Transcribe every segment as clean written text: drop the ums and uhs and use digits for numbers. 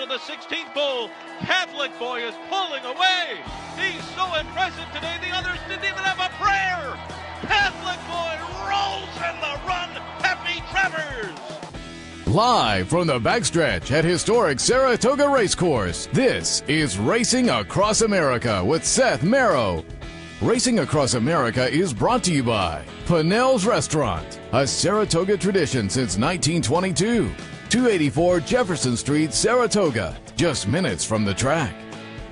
to the 16th bull. Catholic boy is pulling away. He's so impressive today, the others didn't even have a prayer. Catholic boy rolls in the run. Happy Travers. Live from the backstretch at historic Saratoga Racecourse, this is Racing Across America with Seth Merrow. Racing Across America is brought to you by Pinnell's Restaurant, a Saratoga tradition since 1922. 284 Jefferson Street, Saratoga, just minutes from the track.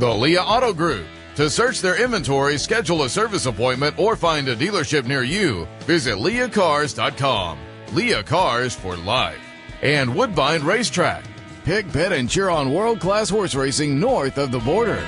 The Leah Auto Group. To search their inventory, schedule a service appointment, or find a dealership near you, visit leahcars.com. Leah Cars for life. And Woodbine Racetrack. Pick, bet, and cheer on world-class horse racing north of the border.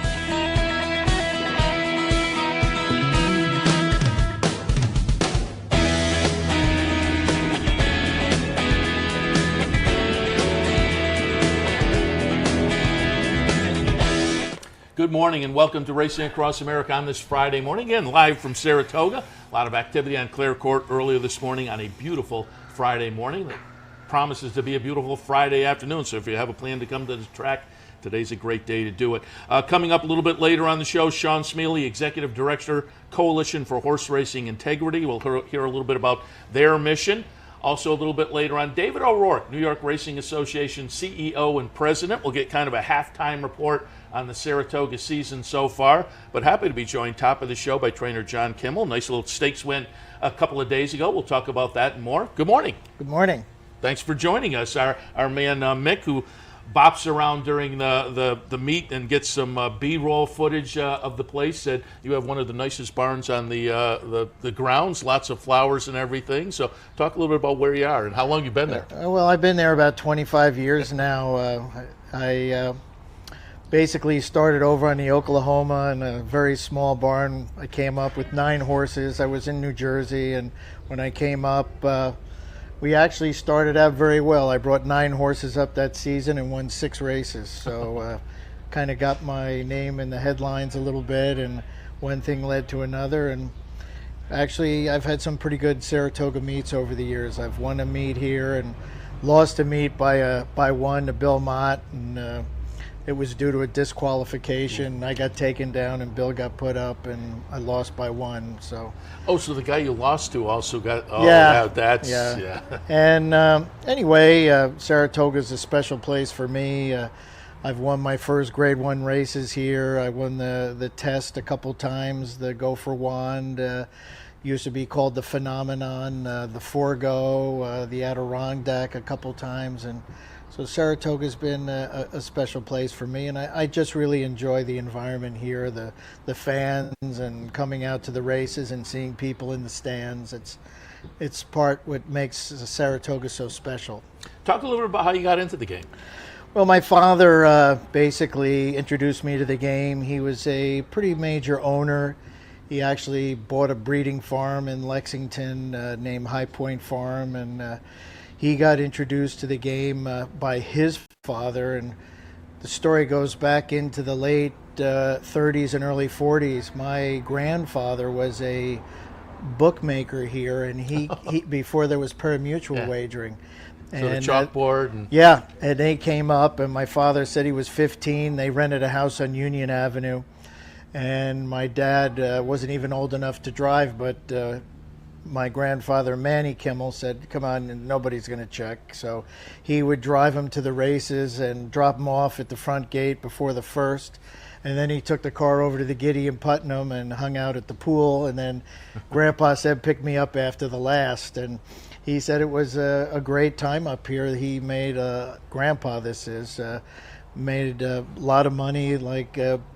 Good morning and welcome to Racing Across America on this Friday morning. Again, live from Saratoga. A lot of activity on Clare Court earlier this morning on a beautiful Friday morning that promises to be a beautiful Friday afternoon. So if you have a plan to come to the track, today's a great day to do it. Coming up a little bit later on the show, Shawn Smeallie, Executive Director, Coalition for Horse Racing Integrity. We'll hear a little bit about their mission. Also a little bit later on, David O'Rourke, New York Racing Association CEO and President. We'll get kind of a halftime report on the Saratoga season so far. But happy to be joined top of the show by trainer John Kimmel. Nice little stakes win a couple of days ago. We'll talk about that and more. Good morning. Good morning. Thanks for joining us. Our man Mick, who bops around during the meet and gets some B-roll footage of the place, said you have one of the nicest barns on the grounds, lots of flowers and everything. So talk a little bit about where you are and how long you've been there. Well, I've been there about 25 years now. I basically started over on the Oklahoma in a very small barn. I came up with 9 horses. I was in New Jersey, and when I came up, we actually started out very well. I brought 9 horses up that season and won 6 races. So kind of got my name in the headlines a little bit, and one thing led to another. And actually, I've had some pretty good Saratoga meets over the years. I've won a meet here and lost a meet by one to Bill Mott, and it was due to a disqualification. I got taken down and Bill got put up, and I lost by 1. So. Oh, so the guy you lost to also got. Oh, yeah. Yeah. And anyway, Saratoga is a special place for me. I've won my first Grade 1 races here. I won the test a couple times. The Gopher Wand used to be called the Phenomenon. The Forgo, the Adirondack a couple times, and. So Saratoga's been a special place for me, and I just really enjoy the environment here, the fans, and coming out to the races and seeing people in the stands. It's part what makes Saratoga so special. Talk a little bit about how you got into the game. Well, my father basically introduced me to the game. He was a pretty major owner. He actually bought a breeding farm in Lexington named High Point Farm, and he got introduced to the game by his father, and the story goes back into the late 30s and early 40s. My grandfather was a bookmaker here, and he before there was pari-mutuel wagering. So the chalkboard. Yeah, and they came up, and my father said he was 15. They rented a house on Union Avenue, and my dad wasn't even old enough to drive, but my grandfather, Manny Kimmel, said, come on, nobody's going to check. So he would drive him to the races and drop him off at the front gate before the first. And then he took the car over to the Giddy in Putnam and hung out at the pool. And then Grandpa said, pick me up after the last. And he said it was a great time up here. He made, Grandpa this is, made a lot of money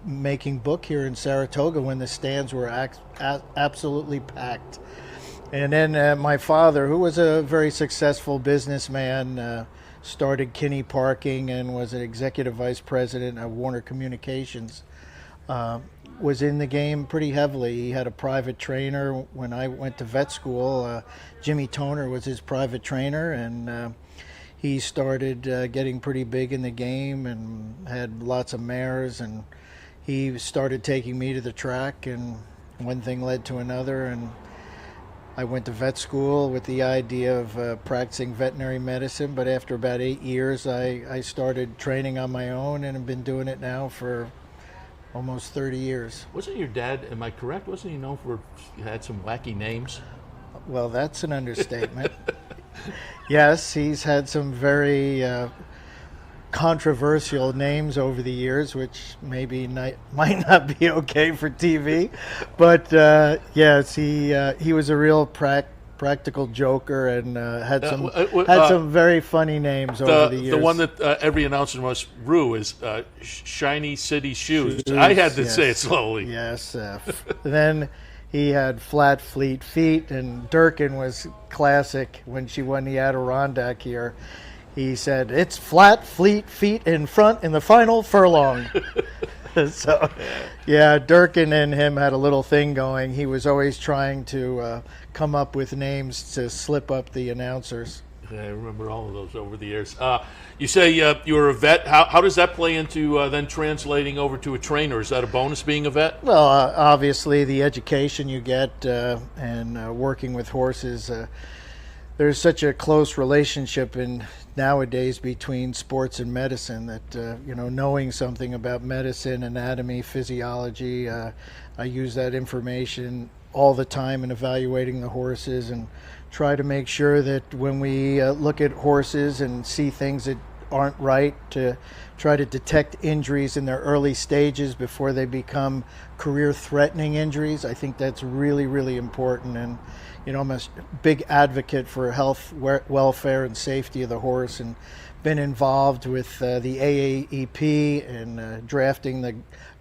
making book here in Saratoga when the stands were absolutely packed. And then my father, who was a very successful businessman, started Kinney Parking and was an executive vice president of Warner Communications, was in the game pretty heavily. He had a private trainer. When I went to vet school, Jimmy Toner was his private trainer, and he started getting pretty big in the game and had lots of mares, and he started taking me to the track, and one thing led to another, and I went to vet school with the idea of practicing veterinary medicine, but after about 8 years, I started training on my own and have been doing it now for almost 30 years. Wasn't your dad, am I correct, wasn't he known for, he had some wacky names? Well, that's an understatement. Yes, he's had some very controversial names over the years, which maybe might not be okay for TV. But yes, he was a real practical joker and had some very funny names over the years. The one that every announcer must rue is Shiny City Shoes. I had to say it slowly. Yes. Then he had Flat Fleet Feet, and Durkin was classic when she won the Adirondack here. He said, "It's Flat Fleet Feet in front in the final furlong." So, yeah, Durkin and him had a little thing going. He was always trying to come up with names to slip up the announcers. I remember all of those over the years. You say you were a vet. How does that play into then translating over to a trainer? Is that a bonus being a vet? Well, obviously the education you get and working with horses. There's such a close relationship nowadays between sports and medicine that knowing something about medicine, anatomy, physiology, I use that information all the time in evaluating the horses and try to make sure that when we look at horses and see things that aren't right, to try to detect injuries in their early stages before they become career-threatening injuries. I think that's really, really important. And I'm a big advocate for health, welfare, and safety of the horse, and been involved with the AAEP and drafting the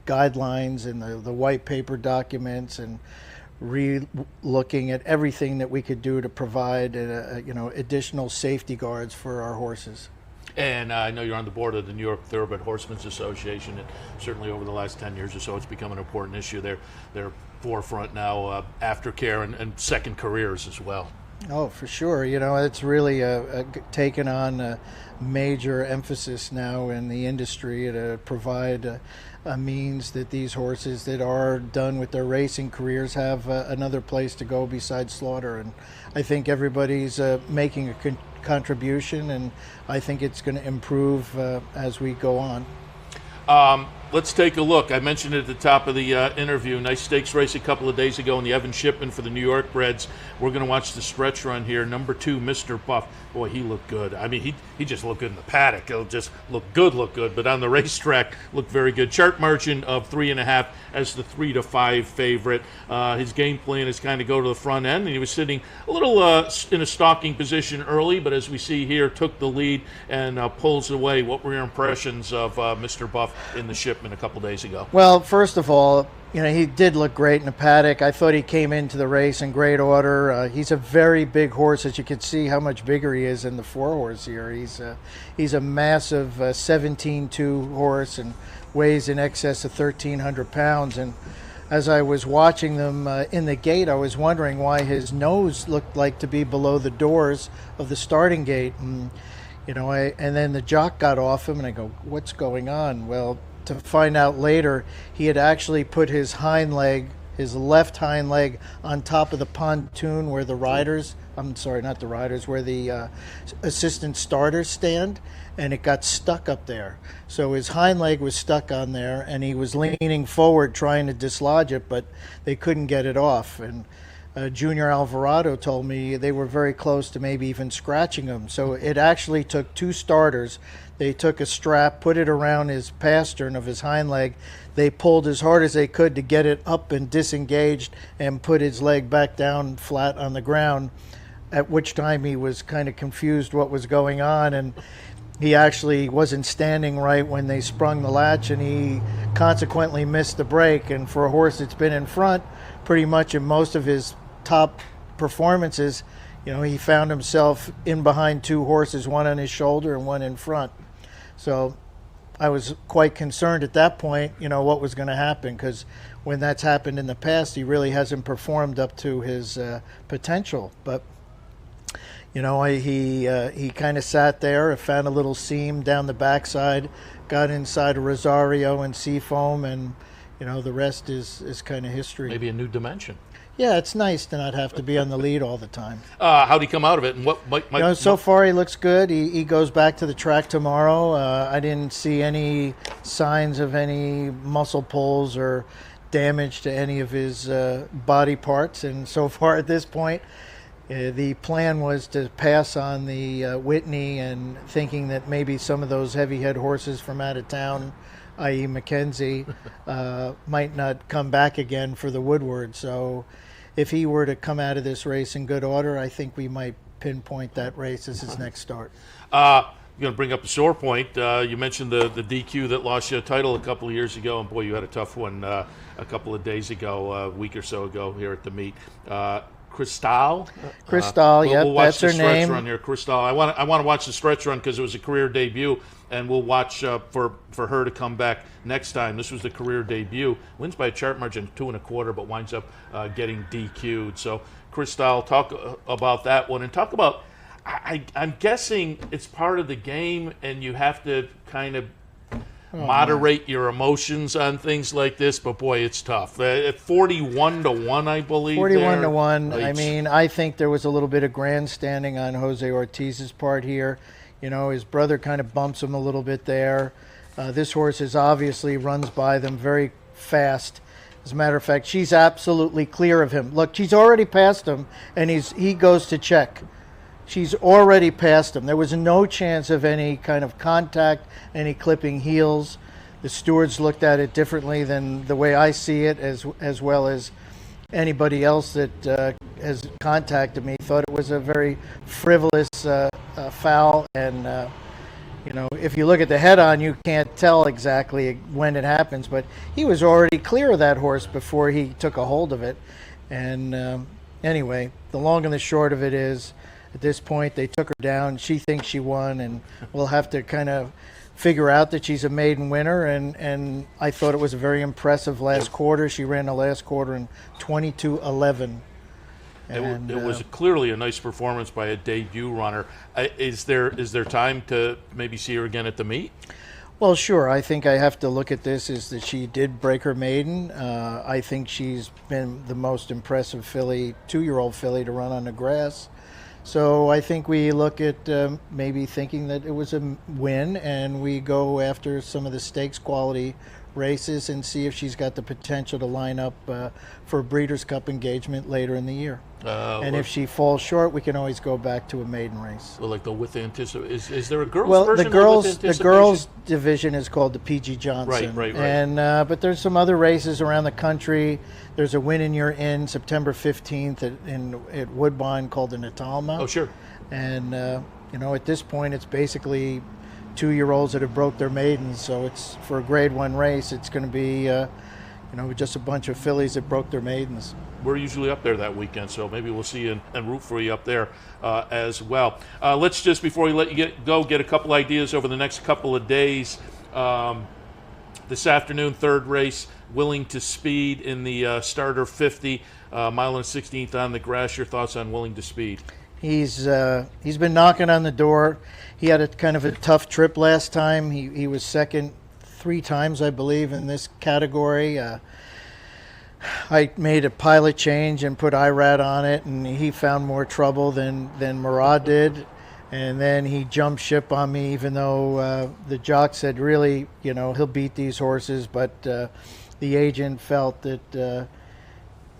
guidelines and the white paper documents, and looking at everything that we could do to provide additional safety guards for our horses. And I know you're on the board of the New York Thoroughbred Horsemen's Association, and certainly over the last 10 years or so, it's become an important issue. They're forefront now, aftercare and second careers as well. Oh, for sure. It's really taken on a major emphasis now in the industry to provide a means that these horses that are done with their racing careers have another place to go besides slaughter. And I think everybody's making a contribution, and I think it's going to improve as we go on. Let's take a look. I mentioned it at the top of the interview. Nice stakes race a couple of days ago in the Evan Shipman for the New York Breds. We're going to watch the stretch run here. Number 2, Mr. Buff. Boy, he looked good. I mean, he just looked good in the paddock. He'll just look good. But on the racetrack, looked very good. Chart margin of 3.5 as the 3-5 favorite. His game plan is kind of go to the front end, and he was sitting a little in a stalking position early, but as we see here, took the lead and pulls away. What were your impressions of Mr. Buff in the Shipman a couple days ago? Well, first of all, he did look great in the paddock. I thought he came into the race in great order. He's a very big horse, as you can see how much bigger he is than the 4-horse here. He's a massive 17-2 horse and weighs in excess of 1,300 pounds. And as I was watching them in the gate, I was wondering why his nose looked like to be below the doors of the starting gate. And and then the jock got off him, and I go, "What's going on?" Well, to find out later, he had actually put his left hind leg on top of the pontoon where the riders, where the assistant starters stand, and it got stuck up there. So his hind leg was stuck on there, and he was leaning forward trying to dislodge it, but they couldn't get it off. And Junior Alvarado told me they were very close to maybe even scratching him. So it actually took 2 starters. They took a strap, put it around his pastern of his hind leg. They pulled as hard as they could to get it up and disengaged and put his leg back down flat on the ground, at which time he was kind of confused what was going on. And he actually wasn't standing right when they sprung the latch, and he consequently missed the break. And for a horse that's been in front pretty much in most of his top performances, he found himself in behind 2 horses, one on his shoulder and one in front. So I was quite concerned at that point, what was going to happen, because when that's happened in the past, he really hasn't performed up to his potential. But he kind of sat there, found a little seam down the backside, got inside a Rosario and Seafoam, and the rest is kind of history. Maybe a new dimension. Yeah, it's nice to not have to be on the lead all the time. How'd he come out of it, and what might So far he looks good. He goes back to the track tomorrow. I didn't see any signs of any muscle pulls or damage to any of his body parts. And so far at this point, the plan was to pass on the Whitney, and thinking that maybe some of those heavy head horses from out of town, i.e. Mackenzie, might not come back again for the Woodward. So if he were to come out of this race in good order, I think we might pinpoint that race as his next start. I'm going to bring up a sore point. You mentioned the DQ that lost you a title a couple of years ago, and boy, you had a tough one a couple of days ago, a week or so ago here at the meet. Cristal, yeah, we'll watch that's the her stretch name. run here. Cristal. I want to watch the stretch run because it was a career debut, and we'll watch for her to come back next time. This was the career debut. Wins by a chart margin 2 1/4, but winds up getting DQ'd. So, Cristal, talk about that one, and talk about. I'm guessing it's part of the game, and you have to kind of moderate your emotions on things like this, but boy, it's tough. 41-1, I believe. 41-1. I mean, I think there was a little bit of grandstanding on Jose Ortiz's part here. His brother kind of bumps him a little bit there. This horse obviously runs by them very fast. As a matter of fact, she's absolutely clear of him. Look, she's already passed him, and he goes to check. She's already passed him. There was no chance of any kind of contact, any clipping heels. The stewards looked at it differently than the way I see it, as well as anybody else that has contacted me. Thought it was a very frivolous foul, and if you look at the head-on, you can't tell exactly when it happens, but he was already clear of that horse before he took a hold of it. And anyway, the long and the short of it is, at this point, they took her down. She thinks she won, and we'll have to kind of figure out that she's a maiden winner. And I thought it was a very impressive last quarter. She ran the last quarter in 22:11. It was clearly a nice performance by a debut runner. Is there time to maybe see her again at the meet? Well, sure. I think I have to look at this is that she did break her maiden. I think she's been the most impressive filly, 2-year-old filly to run on the grass. So I think we look at maybe thinking that it was a win, and we go after some of the stakes quality races and see if she's got the potential to line up for a Breeders' Cup engagement later in the year. And if she falls short, we can always go back to a maiden race. Well, like the with anticipation. Is there a girls' the version girls division is called the PG Johnson. Right. And but there's some other races around the country. There's a Win and You're In September 15th at Woodbine called the Natalma. Oh, sure. And at this point, it's basically 2-year-olds that have broke their maidens. So it's for a Grade 1 race. It's going to be just a bunch of fillies that broke their maidens. We're usually up there that weekend, so maybe we'll see you and root for you up there as well. Let's just, before we let you get a couple ideas over the next couple of days. This afternoon, third race, Willing to Speed in the starter 50, mile and 16th on the grass. Your thoughts on Willing to Speed? He's been knocking on the door. He had a kind of a tough trip last time. He was second 3 times, I believe, in this category. I made a pilot change and put IRAD on it, and he found more trouble than Murad did. And then he jumped ship on me, even though the jock said, really, he'll beat these horses. But the agent felt that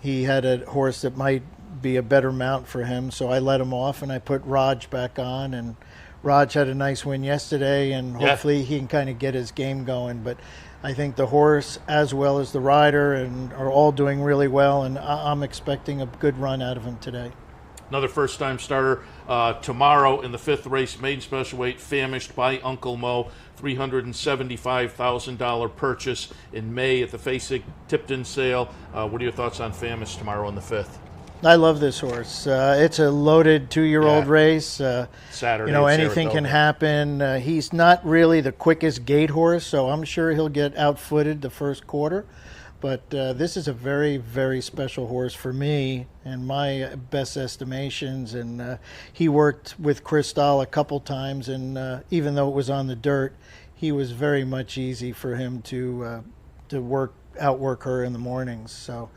he had a horse that might be a better mount for him. So I let him off, and I put Raj back on. And Raj had a nice win yesterday, and hopefully he can kind of get his game going. But I think the horse, as well as the rider, are all doing really well, and I'm expecting a good run out of him today. Another first-time starter tomorrow in the 5th race, maiden special weight, Famished by Uncle Mo, $375,000 purchase in May at the Fasig-Tipton sale. What are your thoughts on Famished tomorrow in the 5th? I love this horse. It's a loaded 2-year-old race. Saturday, anything Saratoga. can happen. He's not really the quickest gate horse, so I'm sure he'll get outfooted the first quarter. But this is a very, very special horse for me and my best estimations. And he worked with Cristal a couple times, and even though it was on the dirt, he was very much easy for him to work outwork her in the mornings. So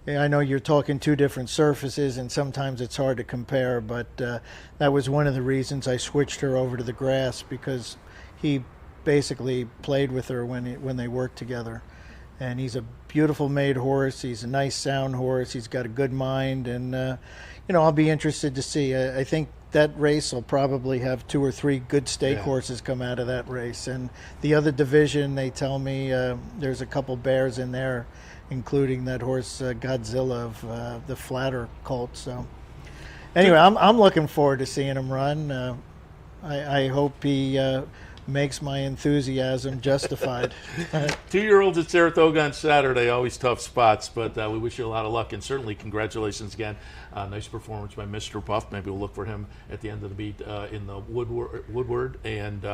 yeah, I know you're talking two different surfaces, and sometimes it's hard to compare, but that was one of the reasons I switched her over to the grass, because he basically played with her when they worked together. And he's a beautiful made horse. He's a nice sound horse. He's got a good mind, and I'll be interested to see. I think that race will probably have 2 or 3 good stake horses come out of that race. And the other division, they tell me there's a couple bears in there, including that horse Godzilla of the Flatter colt. So anyway, I'm looking forward to seeing him run. I hope he makes my enthusiasm justified. 2-year-olds at Saratoga on Saturday, always tough spots, but we wish you a lot of luck, and certainly congratulations again. Nice performance by Mr. Buff. Maybe we'll look for him at the end of the meet in the Woodward, and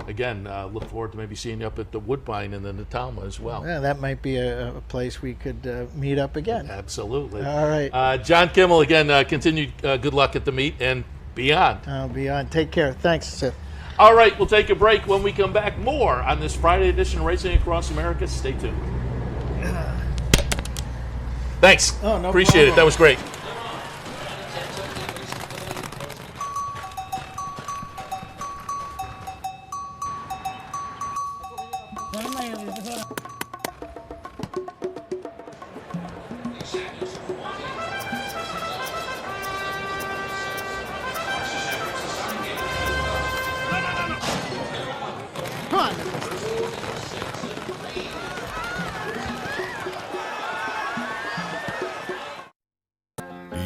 again, look forward to maybe seeing you up at the Woodbine and the Natalma as well. Yeah, that might be a place we could meet up again. Absolutely. All right. John Kimmel, again, continued good luck at the meet and beyond. Beyond. Take care. Thanks, Seth. All right, we'll take a break. When we come back, more on this Friday edition of Racing Across America. Stay tuned. Thanks. Oh, no Appreciate problem. it. That was great.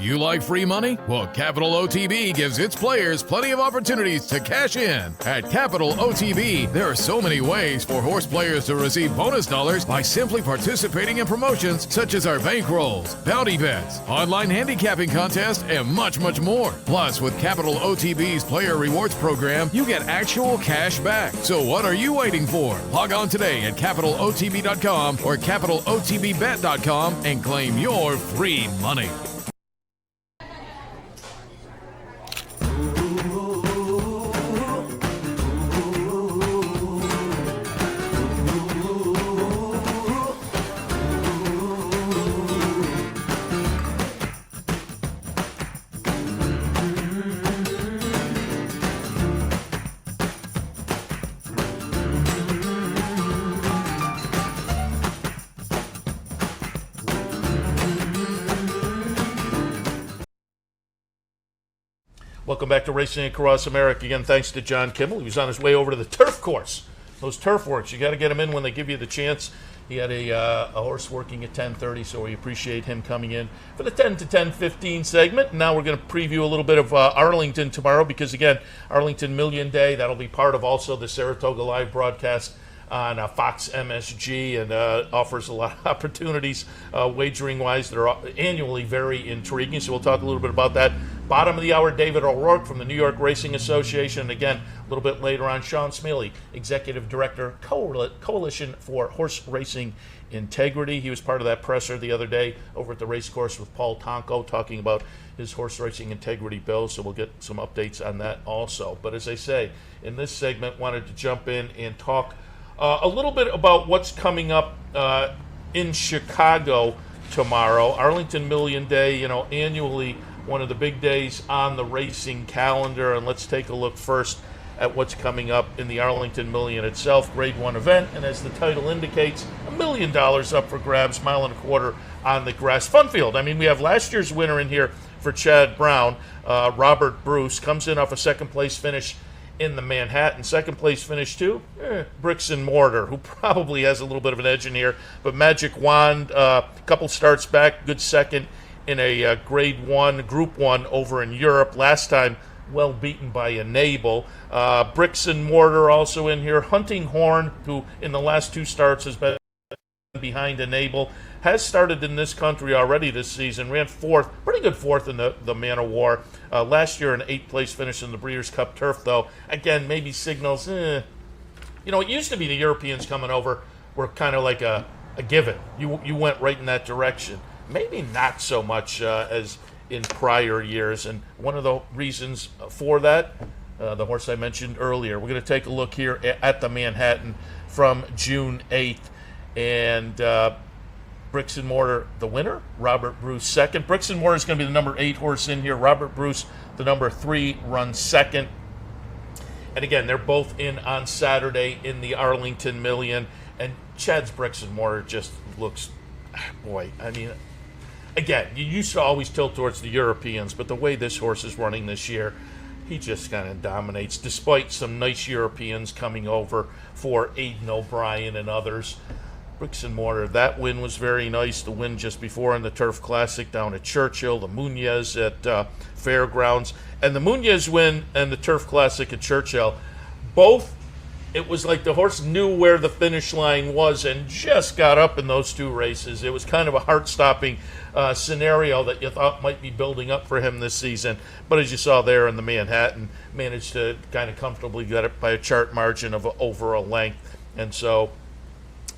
You like free money? Well, Capital OTB gives its players plenty of opportunities to cash in. At Capital OTB, there are so many ways for horse players to receive bonus dollars by simply participating in promotions such as our bankrolls, bounty bets, online handicapping contests, and much, much more. Plus, with Capital OTB's Player Rewards program, you get actual cash back. So what are you waiting for? Log on today at CapitalOTB.com or CapitalOTBBet.com and claim your free money. Welcome back to Racing Across America. Again, thanks to John Kimmel. He was on his way over to the turf course. Those turf works, you got to get him in when they give you the chance. He had a horse working at 10:30, so we appreciate him coming in for the 10 to 10:15 segment. Now we're going to preview a little bit of Arlington tomorrow, because, again, Arlington Million Day, that'll be part of also the Saratoga live broadcast on Fox MSG, and offers a lot of opportunities wagering-wise that are annually very intriguing. So we'll talk a little bit about that. Bottom of the hour, David O'Rourke from the New York Racing Association. And again, a little bit later on, Shawn Smeallie, Executive Director, Coalition for Horse Racing Integrity. He was part of that presser the other day over at the race course with Paul Tonko, talking about his horse racing integrity bill. So we'll get some updates on that also. But as I say, in this segment, wanted to jump in and talk a little bit about what's coming up in Chicago tomorrow. Arlington Million Day, annually one of the big days on the racing calendar. And let's take a look first at what's coming up in the Arlington Million itself. Grade 1 event, and as the title indicates, $1 million up for grabs, 1.25 miles on the grass. Fun field. I mean, we have last year's winner in here for Chad Brown. Robert Bruce comes in off a second-place finish in the Manhattan. Second place finish too, Bricks and Mortar, who probably has a little bit of an edge in here. But Magic Wand, a couple starts back, good second in a Grade 1, Group 1 over in Europe. Last time, well beaten by Enable. Bricks and Mortar also in here. Hunting Horn, who in the last 2 starts has been behind Enable, has started in this country already this season, ran 4th, pretty good 4th in the Man of War. Last year an 8th place finish in the Breeders' Cup Turf, though. Again, maybe signals, it used to be the Europeans coming over were kind of like a given. You went right in that direction. Maybe not so much as in prior years, and one of the reasons for that, the horse I mentioned earlier. We're going to take a look here at the Manhattan from June 8th, and Bricks and Mortar, the winner. Robert Bruce, second. Bricks and Mortar is going to be the number 8 horse in here. Robert Bruce, the number 3, runs second. And again, they're both in on Saturday in the Arlington Million. And Chad's Bricks and Mortar just looks, boy, I mean, again, you used to always tilt towards the Europeans, but the way this horse is running this year, he just kind of dominates, despite some nice Europeans coming over for Aiden O'Brien and others. Bricks and Mortar, that win was very nice. The win just before in the Turf Classic down at Churchill, the Munoz at Fairgrounds, and the Munoz win and the Turf Classic at Churchill, both, it was like the horse knew where the finish line was and just got up in those 2 races. It was kind of a heart-stopping scenario that you thought might be building up for him this season. But as you saw there in the Manhattan, managed to kind of comfortably get it by a chart margin of over a length. And so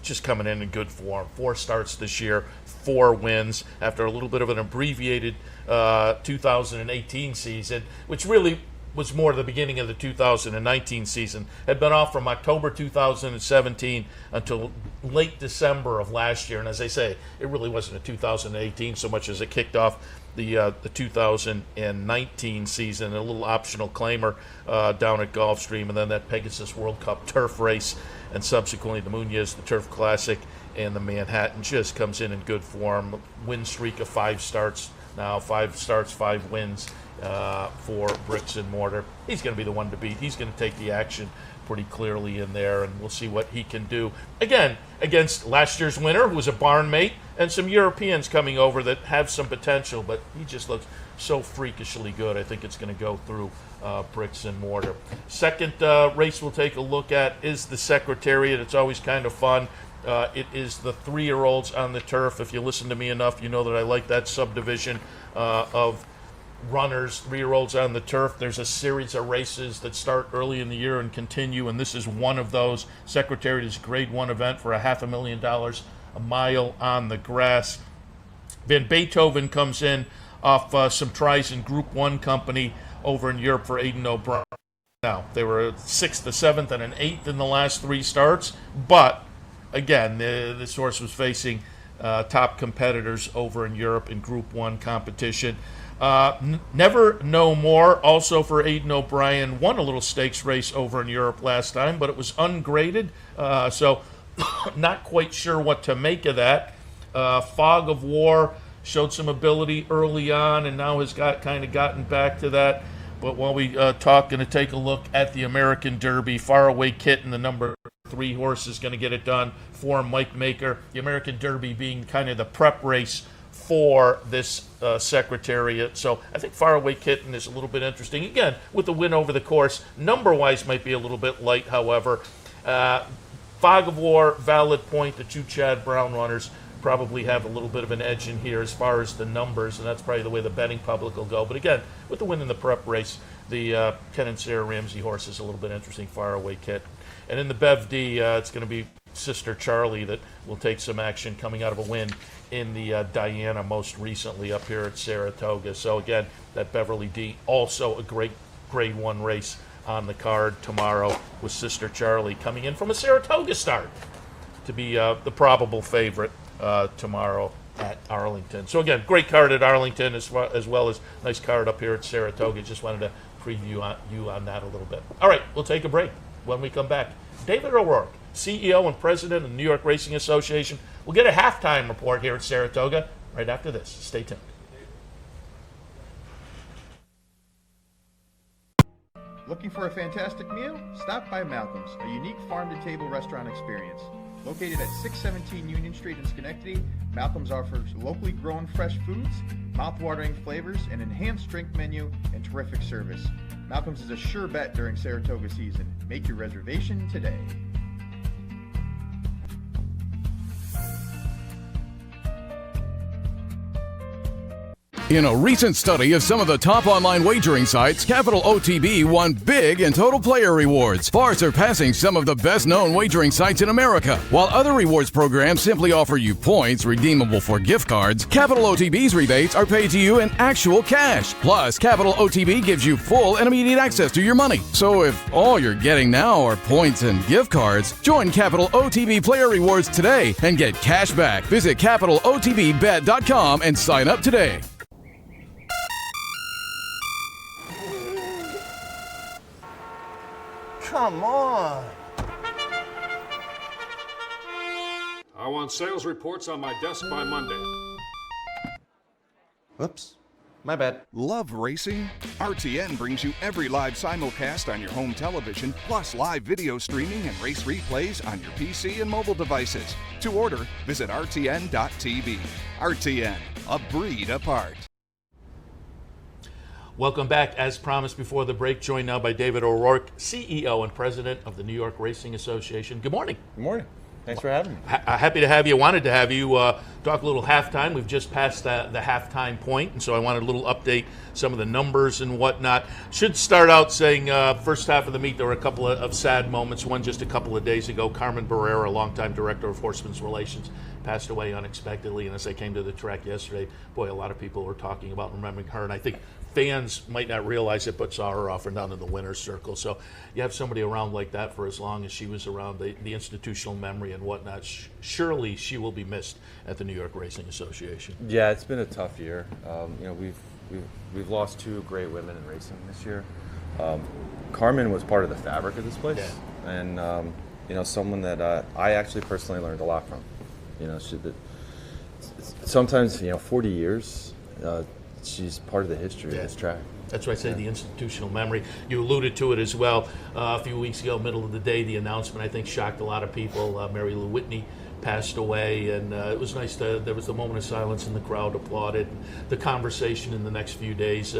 just coming in good form. 4 starts this year, 4 wins after a little bit of an abbreviated 2018 season, which really was more the beginning of the 2019 season. Had been off from October 2017 until late December of last year. And as I say, it really wasn't a 2018 so much as it kicked off the 2019 season, a little optional claimer down at Gulfstream, and then that Pegasus World Cup turf race, and subsequently the Munoz, the Turf Classic, and the Manhattan just comes in good form. Win streak of 5 starts now, 5 starts, 5 wins for Bricks and Mortar. He's going to be the one to beat. He's going to take the action pretty clearly in there, and we'll see what he can do. Again, against last year's winner, who was a barn mate, and some Europeans coming over that have some potential, but he just looks so freakishly good. I think it's going to go through Bricks and Mortar. Second race we'll take a look at is the Secretariat. It's always kind of fun. It is the 3-year-olds on the turf. If you listen to me enough, you know that I like that subdivision of runners, 3-year-olds on the turf. There's a series of races that start early in the year and continue, and this is one of those. Secretariat is a Grade 1 event for $500,000 a mile on the grass. Van Beethoven comes in off some tries in Group 1 company over in Europe for Aiden O'Brien. Now, they were 6th, 7th, and an 8th in the last 3 starts, but again, this horse was facing top competitors over in Europe in Group 1 competition. Never No More, also for Aiden O'Brien, won a little stakes race over in Europe last time, but it was ungraded, so not quite sure what to make of that. Fog of War showed some ability early on and now has gotten back to that. But while we talk, going to take a look at the American Derby. Faraway Kitten, the number 3 horse, is going to get it done for Mike Maker. The American Derby being kind of the prep race for this Secretariat. So I think Faraway Kitten is a little bit interesting. Again, with the win over the course, number-wise might be a little bit light, however. Fog of War, Valid Point, the 2 Chad Brown runners probably have a little bit of an edge in here as far as the numbers, and that's probably the way the betting public will go. But again, with the win in the prep race, the Ken and Sarah Ramsey horse is a little bit interesting, Faraway Kitten. And in the Bev D, it's going to be Sister Charlie that will take some action coming out of a win in the Diana most recently up here at Saratoga. So again, that Beverly D, also a great Grade 1 race on the card tomorrow, with Sister Charlie coming in from a Saratoga start to be the probable favorite tomorrow at Arlington. So again, great card at Arlington as well as nice card up here at Saratoga. Just wanted to preview you on that a little bit. All right, we'll take a break. When we come back, David O'Rourke, CEO and President of the New York Racing Association, will get a halftime report here at Saratoga right after this. Stay tuned. Looking for a fantastic meal? Stop by Malcolm's, a unique farm-to-table restaurant experience. Located at 617 Union Street in Schenectady, Malcolm's offers locally grown fresh foods, mouth-watering flavors, an enhanced drink menu, and terrific service. Malcolm's is a sure bet during Saratoga season. Make your reservation today. In a recent study of some of the top online wagering sites, Capital OTB won big in total player rewards, far surpassing some of the best-known wagering sites in America. While other rewards programs simply offer you points redeemable for gift cards, Capital OTB's rebates are paid to you in actual cash. Plus, Capital OTB gives you full and immediate access to your money. So if all you're getting now are points and gift cards, join Capital OTB Player Rewards today and get cash back. Visit CapitalOTBBet.com and sign up today. Come on. I want sales reports on my desk by Monday. Oops. My bad. Love racing? RTN brings you every live simulcast on your home television, plus live video streaming and race replays on your PC and mobile devices. To order, visit rtn.tv. RTN, a breed apart. Welcome back. As promised before the break, joined now by David O'Rourke, CEO and President of the New York Racing Association. Good morning. Good morning. Thanks for having me. Happy to have you. Wanted to have you talk a little halftime. We've just passed the halftime point, and so I wanted a little update, some of the numbers and whatnot. Should start out saying first half of the meet, there were a couple of sad moments. One just a couple of days ago, Carmen Barrera, longtime director of Horsemen's Relations, passed away unexpectedly. And as I came to the track yesterday, boy, a lot of people were talking about remembering her. And I think fans might not realize it, but saw her off and down in the winner's circle. So you have somebody around like that for as long as she was around, the institutional memory and whatnot. Surely she will be missed at the New York Racing Association. Yeah, it's been a tough year. We've lost two great women in racing this year. Carmen was part of the fabric of this place, and someone that I actually personally learned a lot from. Sometimes 40 years. She's part of the history of this track. That's why I say the institutional memory. You alluded to it as well. A few weeks ago, middle of the day, the announcement, I think, shocked a lot of people. Mary Lou Whitney passed away, and it was nice there was a moment of silence and the crowd applauded. The conversation in the next few days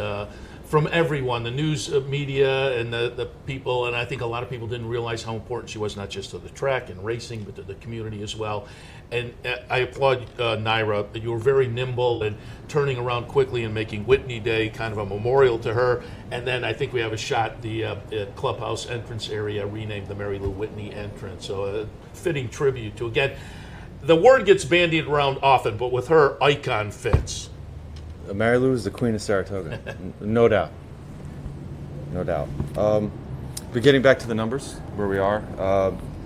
from everyone, the news media and the people, and I think a lot of people didn't realize how important she was, not just to the track and racing, but to the community as well. And I applaud Nyra. You were very nimble and turning around quickly and making Whitney Day kind of a memorial to her. And then I think we have a shot, the clubhouse entrance area renamed the Mary Lou Whitney entrance. So a fitting tribute to, again, the word gets bandied around often, but with her, icon fits. Mary Lou is the queen of Saratoga, no doubt. No doubt. But getting back to the numbers, where we are,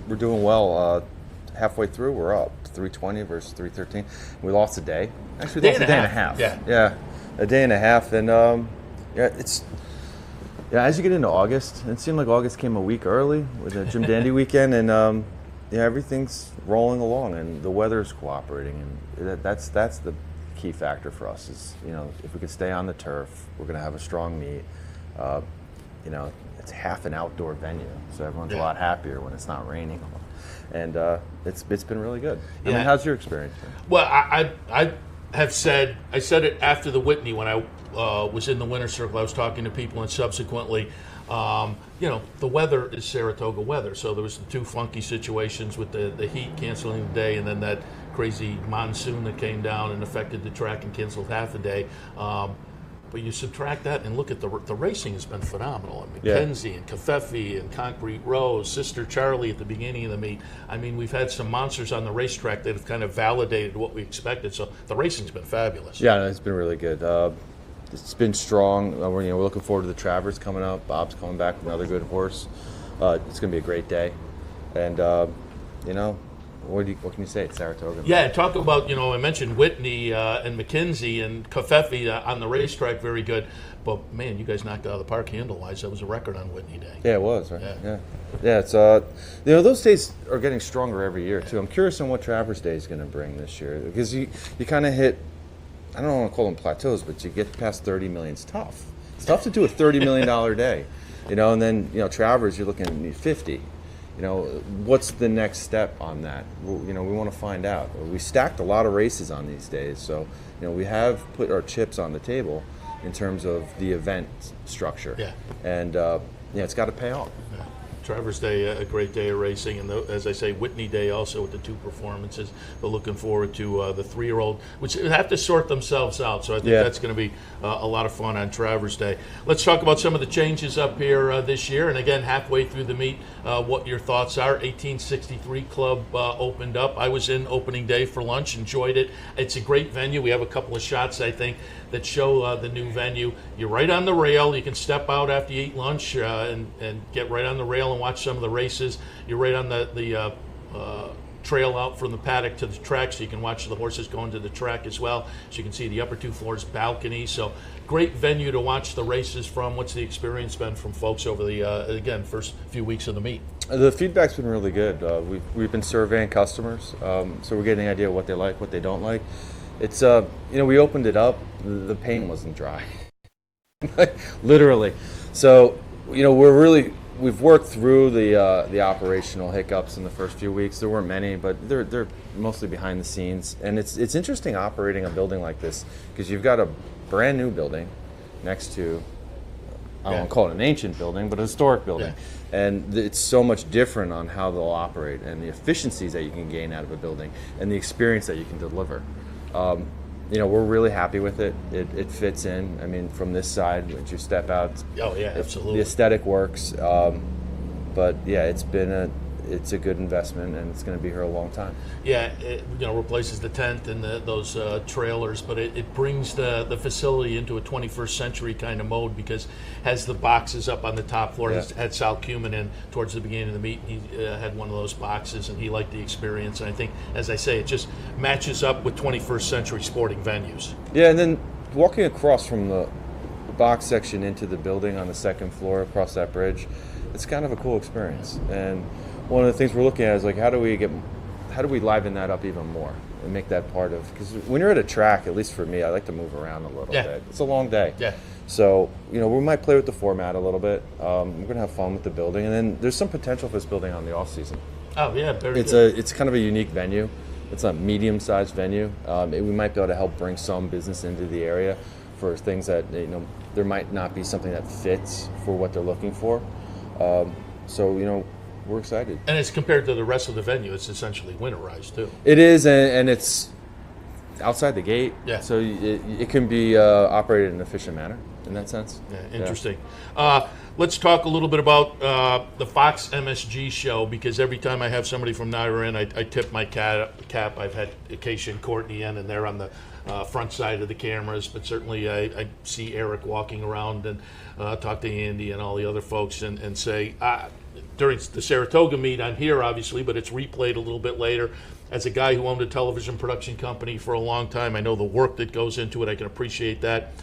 we're doing well. Halfway through, we're up 320 versus 313. We lost a day. Actually, we lost a day and a half. Yeah, a day and a half. And as you get into August, it seemed like August came a week early with the Jim Dandy weekend, and everything's rolling along, and the weather's cooperating, and that's the key factor for us. Is if we could stay on the turf, we're going to have a strong meet. It's half an outdoor venue, so everyone's a lot happier when it's not raining. And it's been really good. I mean, how's your experience been? Well, I have said, I said it after the Whitney when I was in the winner's circle. I was talking to people, and subsequently, the weather is Saratoga weather. So there was the two funky situations with the heat canceling the day, and then that crazy monsoon that came down and affected the track and canceled half a day. But you subtract that and look at the racing has been phenomenal. And McKenzie and Covfefe and Concrete Rose, Sister Charlie at the beginning of the meet. I mean, we've had some monsters on the racetrack that have kind of validated what we expected. So the racing's been fabulous. Yeah, it's been really good. It's been strong. We're looking forward to the Travers coming up. Bob's coming back with another good horse. It's going to be a great day. And, what can you say? It's Saratoga. Yeah, talk about, I mentioned Whitney and McKenzie and Covfefe on the racetrack, very good. But, man, you guys knocked it out of the park handle-wise. That was a record on Whitney Day. Yeah, it was, right? Yeah, it's, those days are getting stronger every year, too. I'm curious on what Travers Day is going to bring this year. Because you kind of hit, I don't want to call them plateaus, but you get past 30 million. It's tough. It's tough to do a $30 million day. And then, Travers, you're looking at 50. What's the next step on that? We want to find out. We stacked a lot of races on these days, so we have put our chips on the table in terms of the event structure. Yeah. And it's got to pay off. Yeah. Traverse Day, a great day of racing, and as I say, Whitney Day also with the 2 performances. But looking forward to the 3-year-old, which have to sort themselves out. So I think that's going to be a lot of fun on Traverse Day. Let's talk about some of the changes up here this year. And again, halfway through the meet, what your thoughts are. 1863 Club opened up. I was in opening day for lunch, enjoyed it. It's a great venue. We have a couple of shots, I think, that show the new venue. You're right on the rail. You can step out after you eat lunch and get right on the rail and watch some of the races. You're right on the trail out from the paddock to the track, so you can watch the horses going to the track as well. So you can see the upper 2 floors balcony. So great venue to watch the races from. What's the experience been from folks over the, again, first few weeks of the meet? The feedback's been really good. We've been surveying customers, so we're getting an idea of what they like, what they don't like. It's, we opened it up, the paint wasn't dry. Literally. So, we've worked through the operational hiccups in the first few weeks. There weren't many, but they're mostly behind the scenes. And it's interesting operating a building like this because you've got a brand new building next to, I don't want to call it an ancient building, but a historic building. Yeah. And it's so much different on how they'll operate and the efficiencies that you can gain out of a building and the experience that you can deliver. We're really happy with it. It fits in. I mean, from this side, once you step out, absolutely. The aesthetic works. But yeah, it's a good investment, and it's going to be here a long time. Yeah, it replaces the tent and those trailers, but it brings the facility into a 21st century kind of mode because it has the boxes up on the top floor. Yeah. Had Sal Cumin in towards the beginning of the meet. He had one of those boxes, and he liked the experience. And I think, as I say, it just matches up with 21st century sporting venues. Yeah, and then walking across from the box section into the building on the second floor across that bridge, it's kind of a cool experience. And one of the things we're looking at is like, how do we liven that up even more and make that part of, because when you're at a track, at least for me, I like to move around a little bit. It's a long day. Yeah. So, we might play with the format a little bit. We're going to have fun with the building. And then there's some potential for this building on the off season. Oh, yeah, very good. It's kind of a unique venue. It's a medium-sized venue. We might be able to help bring some business into the area for things that, there might not be something that fits for what they're looking for. So, we're excited. And it's compared to the rest of the venue, it's essentially winterized too. It is, and it's outside the gate. Yeah. So it can be operated in an efficient manner in that sense. Yeah, interesting. Yeah. Let's talk a little bit about the Fox MSG show, because every time I have somebody from Nyra in, I tip my cap. I've had Acacia and Courtney in, and they're on the front side of the cameras, but certainly I see Eric walking around and talk to Andy and all the other folks and say, during the Saratoga meet, I'm here obviously, but it's replayed a little bit later. As a guy who owned a television production company for a long time, I know the work that goes into it. I can appreciate that.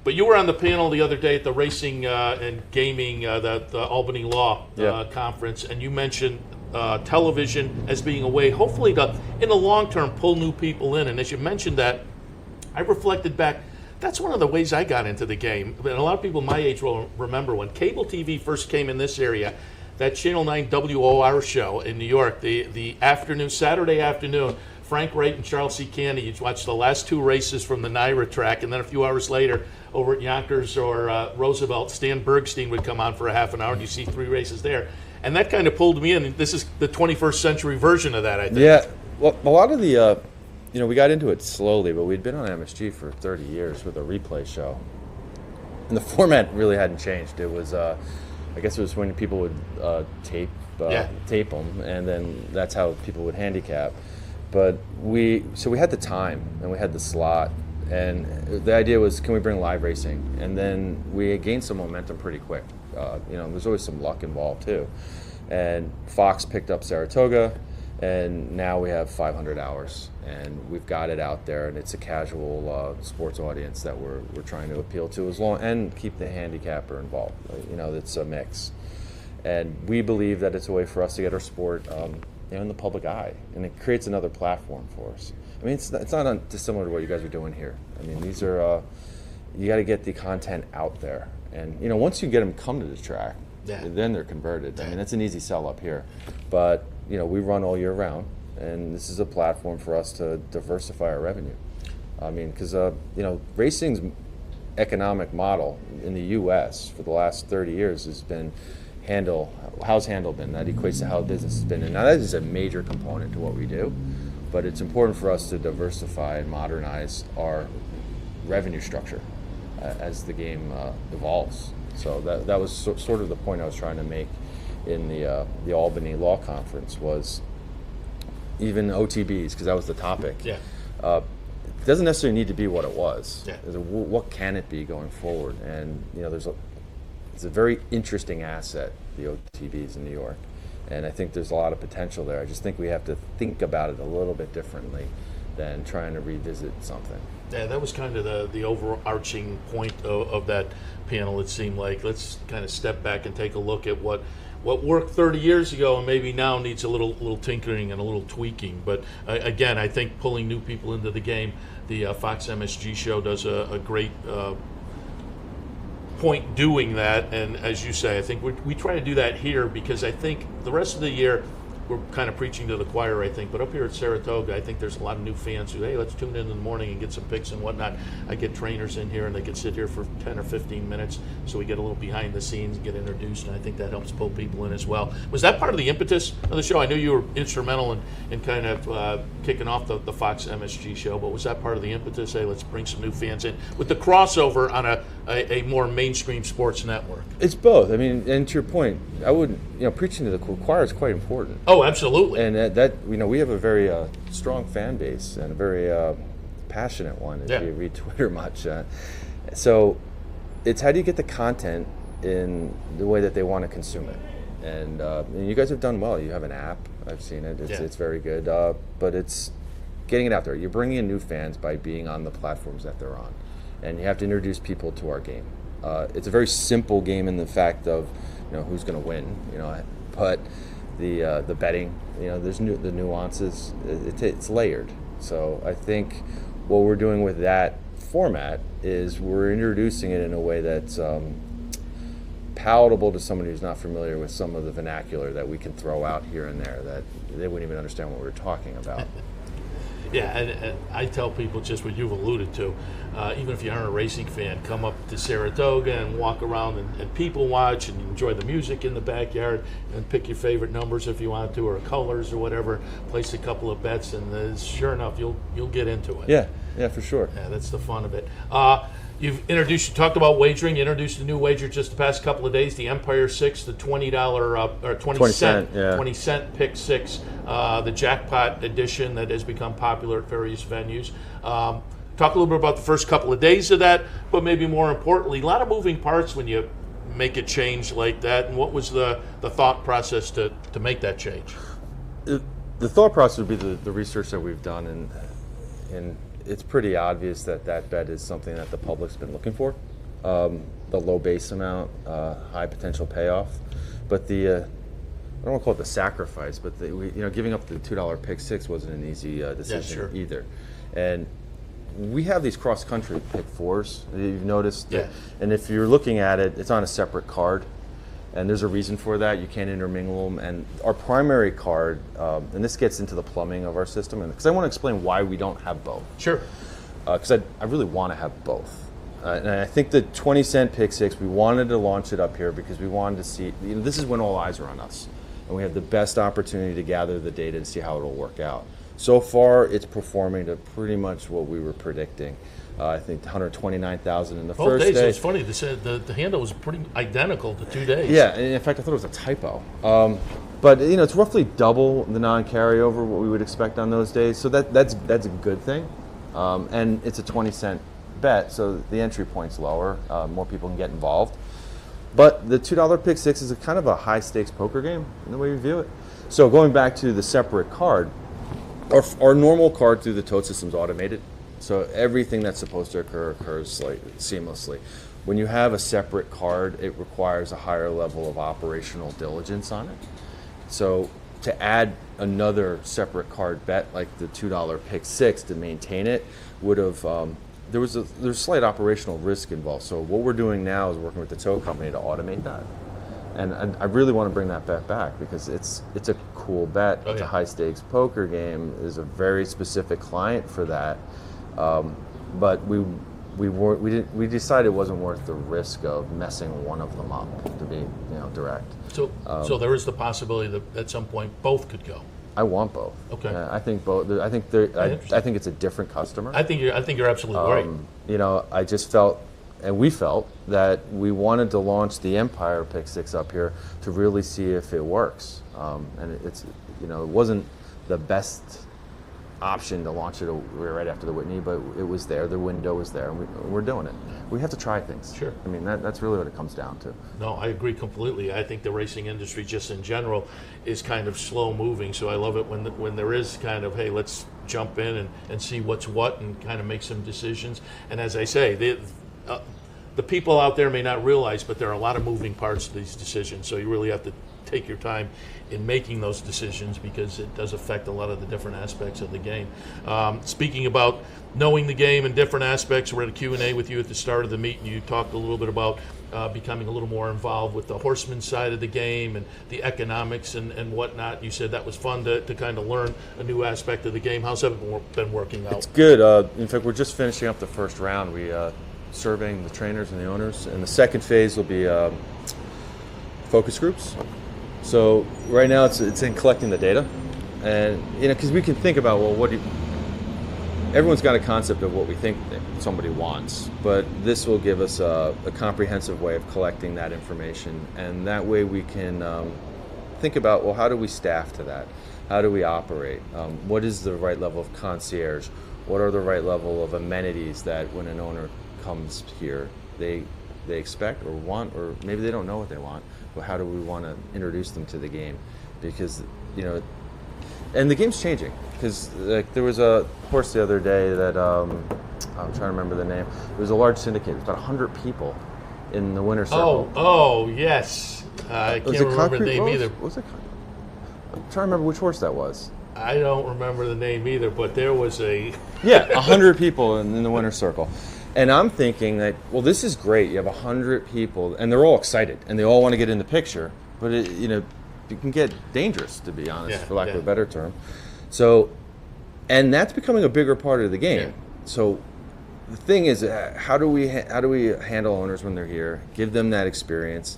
But you were on the panel the other day at the Racing and Gaming, the Albany Law Conference, and you mentioned television as being a way, hopefully, to, in the long term, pull new people in. And as you mentioned that, I reflected back, that's one of the ways I got into the game. And a lot of people my age will remember when cable TV first came in this area, that Channel 9 WOR show in New York, the afternoon, Saturday afternoon, Frank Wright and Charles C. Candy, you'd watch the last 2 races from the Nyra track, and then a few hours later, over at Yonkers or Roosevelt, Stan Bergstein would come on for a half an hour, and you see 3 races there. And that kind of pulled me in. This is the 21st century version of that, I think. Yeah, well, a lot of the, we got into it slowly, but we'd been on MSG for 30 years with a replay show. And the format really hadn't changed. It was, I guess it was when people would tape them, and then that's how people would handicap. But we had the time, and we had the slot, and the idea was, can we bring live racing? And then we gained some momentum pretty quick. There's always some luck involved too. And Fox picked up Saratoga, and now we have 500 hours, and we've got it out there, and it's a casual sports audience that we're trying to appeal to, as long and keep the handicapper involved. It's a mix, and we believe that it's a way for us to get our sport in the public eye, and it creates another platform for us. I mean, it's not dissimilar to what you guys are doing here. I mean, these are you got to get the content out there, and once you get them come to the track, then they're converted. I mean, that's an easy sell up here, but we run all year round, and this is a platform for us to diversify our revenue. I mean, because racing's economic model in the U.S. for the last 30 years has been, how's handle been? That equates to how business has been. And now that is a major component to what we do, but it's important for us to diversify and modernize our revenue structure as the game evolves. So that was sort of the point I was trying to make in the Albany Law Conference, was even OTBs, because that was the topic. Yeah. It doesn't necessarily need to be what it was. Yeah. What can it be going forward? And it's a very interesting asset, the OTBs in New York, and I think there's a lot of potential there. I just think we have to think about it a little bit differently than trying to revisit something. Yeah, that was kind of the overarching point of that panel. It seemed like, let's kind of step back and take a look at what worked 30 years ago and maybe now needs a little tinkering and a little tweaking. But again, I think pulling new people into the game, the Fox MSG show does a great point doing that. And as you say, I think we try to do that here, because I think the rest of the year we're kind of preaching to the choir, I think. But up here at Saratoga, I think there's a lot of new fans who, hey, let's tune in the morning and get some picks and whatnot. I get trainers in here, and they can sit here for 10 or 15 minutes, so we get a little behind the scenes and get introduced, and I think that helps pull people in as well. Was that part of the impetus of the show? I knew you were instrumental in kind of kicking off the Fox MSG show, but was that part of the impetus? Hey, let's bring some new fans in with the crossover on a more mainstream sports network? It's both. I mean, and to your point, I wouldn't, preaching to the choir is quite important. Oh, absolutely. And that we have a very strong fan base, and a very passionate one, if you read Twitter much. So it's how do you get the content in the way that they want to consume it? And you guys have done well. You have an app. I've seen it. It's very good. But it's getting it out there. You're bringing in new fans by being on the platforms that they're on. And you have to introduce people to our game. It's a very simple game in the fact of, who's going to win, but the betting, there's the nuances. It's layered. So I think what we're doing with that format is we're introducing it in a way that's palatable to somebody who's not familiar with some of the vernacular that we can throw out here and there that they wouldn't even understand what we're talking about. Yeah, and I tell people just what you've alluded to. Even if you aren't a racing fan, come up to Saratoga and walk around and people watch and enjoy the music in the backyard and pick your favorite numbers if you want to, or colors or whatever. Place a couple of bets, and sure enough, you'll get into it. Yeah, for sure. Yeah, that's the fun of it. You talked about wagering. You introduced a new wager just the past couple of days, the Empire 6, the $20 or 20 cent pick 6, the jackpot edition that has become popular at various venues. Talk a little bit about the first couple of days of that, but maybe more importantly, a lot of moving parts when you make a change like that. And what was the thought process to make that change? The thought process would be the research that we've done, and it's pretty obvious that bet is something that the public's been looking for. The low base amount, high potential payoff, but I don't want to call it the sacrifice, but giving up the $2 pick 6 wasn't an easy decision either. And we have these cross country pick 4s. You've noticed, and if you're looking at it, it's on a separate card. And there's a reason for that. You can't intermingle them. And our primary card, and this gets into the plumbing of our system, because I want to explain why we don't have both. Sure. Because I really want to have both. And I think the 20 cent pick 6, we wanted to launch it up here because we wanted to see, this is when all eyes are on us. And we have the best opportunity to gather the data to see how it'll work out. So far, it's performing to pretty much what we were predicting. I think 129,000 in the first day. So it's funny. The handle was pretty identical to 2 days. Yeah, and in fact, I thought it was a typo. But it's roughly double the non-carryover what we would expect on those days. So that's a good thing. And it's a 20 cent bet, so the entry point's lower. More people can get involved. But the $2 pick 6 is a kind of a high stakes poker game in the way we view it. So going back to the separate card, our normal card through the tote system is automated. So everything that's supposed to occur occurs seamlessly. When you have a separate card, it requires a higher level of operational diligence on it. So to add another separate card bet like the $2 pick 6 to maintain it would have there's slight operational risk involved. So what we're doing now is working with the tote company to automate that. And I really want to bring that bet back because it's a cool bet. It's a high stakes poker game. There's a very specific client for that. But we we decided it wasn't worth the risk of messing one of them up, to be direct. So there is the possibility that at some point both could go. I want both. Okay. I think both. I think it's a different customer. I think you're absolutely right. I just felt, and we felt, that we wanted to launch the Empire Pick 6 up here to really see if it works. And it wasn't the best option to launch it right after the Whitney, but it was there. The window was there, and we're doing it. We have to try things. Sure. I mean, that's really what it comes down to. No, I agree completely. I think the racing industry, just in general, is kind of slow moving. So I love it when there is kind of, hey, let's jump in and see what's what and kind of make some decisions. And as I say, the people out there may not realize, but there are a lot of moving parts to these decisions. So you really have to take your time in making those decisions, because it does affect a lot of the different aspects of the game. Speaking about knowing the game and different aspects, we're at a Q&A with you at the start of the meet, and you talked a little bit about becoming a little more involved with the horseman side of the game and the economics and whatnot. You said that was fun to kind of learn a new aspect of the game. How's that been working out? It's good. In fact, we're just finishing up the first round. We surveying the trainers and the owners, and the second phase will be focus groups. So right now it's in collecting the data, and because we can think about, well, everyone's got a concept of what we think somebody wants, but this will give us a comprehensive way of collecting that information, and that way we can think about, well, how do we staff to that? How do we operate? What is the right level of concierge? What are the right level of amenities that when an owner comes here they expect or want, or maybe they don't know what they want, but how do we want to introduce them to the game? Because and the game's changing, because there was a horse the other day that I'm trying to remember the name. It was a large syndicate. It was about 100 people in the winner's circle. Oh yes, I can't remember the name either. I'm trying to remember which horse that was. I don't remember the name either, but there was 100 people in the winner's circle. And I'm thinking that, well, this is great. You have 100 people, and they're all excited, and they all want to get in the picture. But it can get dangerous, to be honest, for lack of a better term. So, and that's becoming a bigger part of the game. Yeah. So, the thing is, how do we handle owners when they're here? Give them that experience,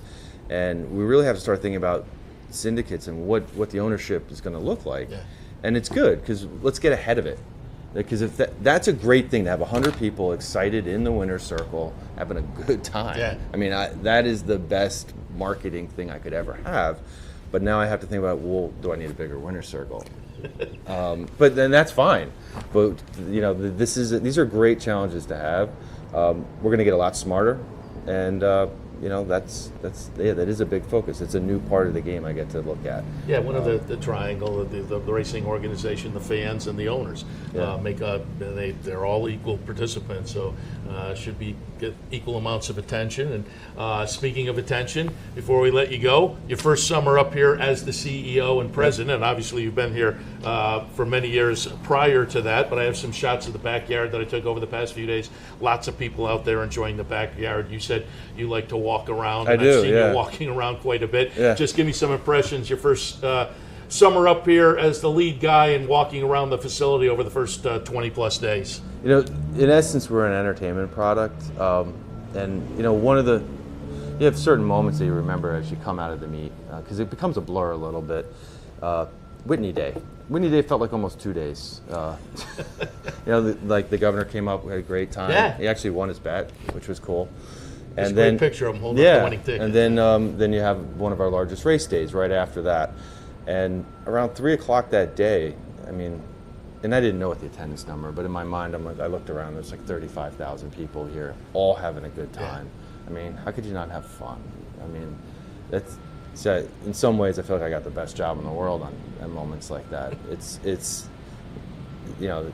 and we really have to start thinking about syndicates and what the ownership is going to look like. Yeah. And it's good, because let's get ahead of it. Because if that's a great thing to have 100 people excited in the winner's circle, having a good time. Yeah. I mean, that is the best marketing thing I could ever have. But now I have to think about, well, do I need a bigger winner's circle? But then that's fine. But these are great challenges to have. We're going to get a lot smarter, and that is a big focus. It's a new part of the game I get to look at. Yeah, one of the triangle, the racing organization, the fans, and the owners make up. They're all equal participants, so should get equal amounts of attention. And speaking of attention, before we let you go, your first summer up here as the CEO and president, and obviously you've been here for many years prior to that, but I have some shots of the backyard that I took over the past few days. Lots of people out there enjoying the backyard. You said you like to walk around. I do, I've seen you walking around quite a bit. Yeah. Just give me some impressions. Your first summer up here as the lead guy and walking around the facility over the first 20 plus days. In essence, we're an entertainment product, and you have certain moments that you remember as you come out of the meet, because it becomes a blur a little bit. Whitney Day felt like almost 2 days. Like the governor came up, we had a great time. Yeah. He actually won his bet, which was cool. There's a great picture of him holding up the winning ticket. And then you have one of our largest race days right after that. And around 3 o'clock that day, and I didn't know what the attendance number, but in my mind, I looked around, there's like 35,000 people here, all having a good time. Yeah. How could you not have fun? In some ways, I feel like I got the best job in the world on moments like that. It's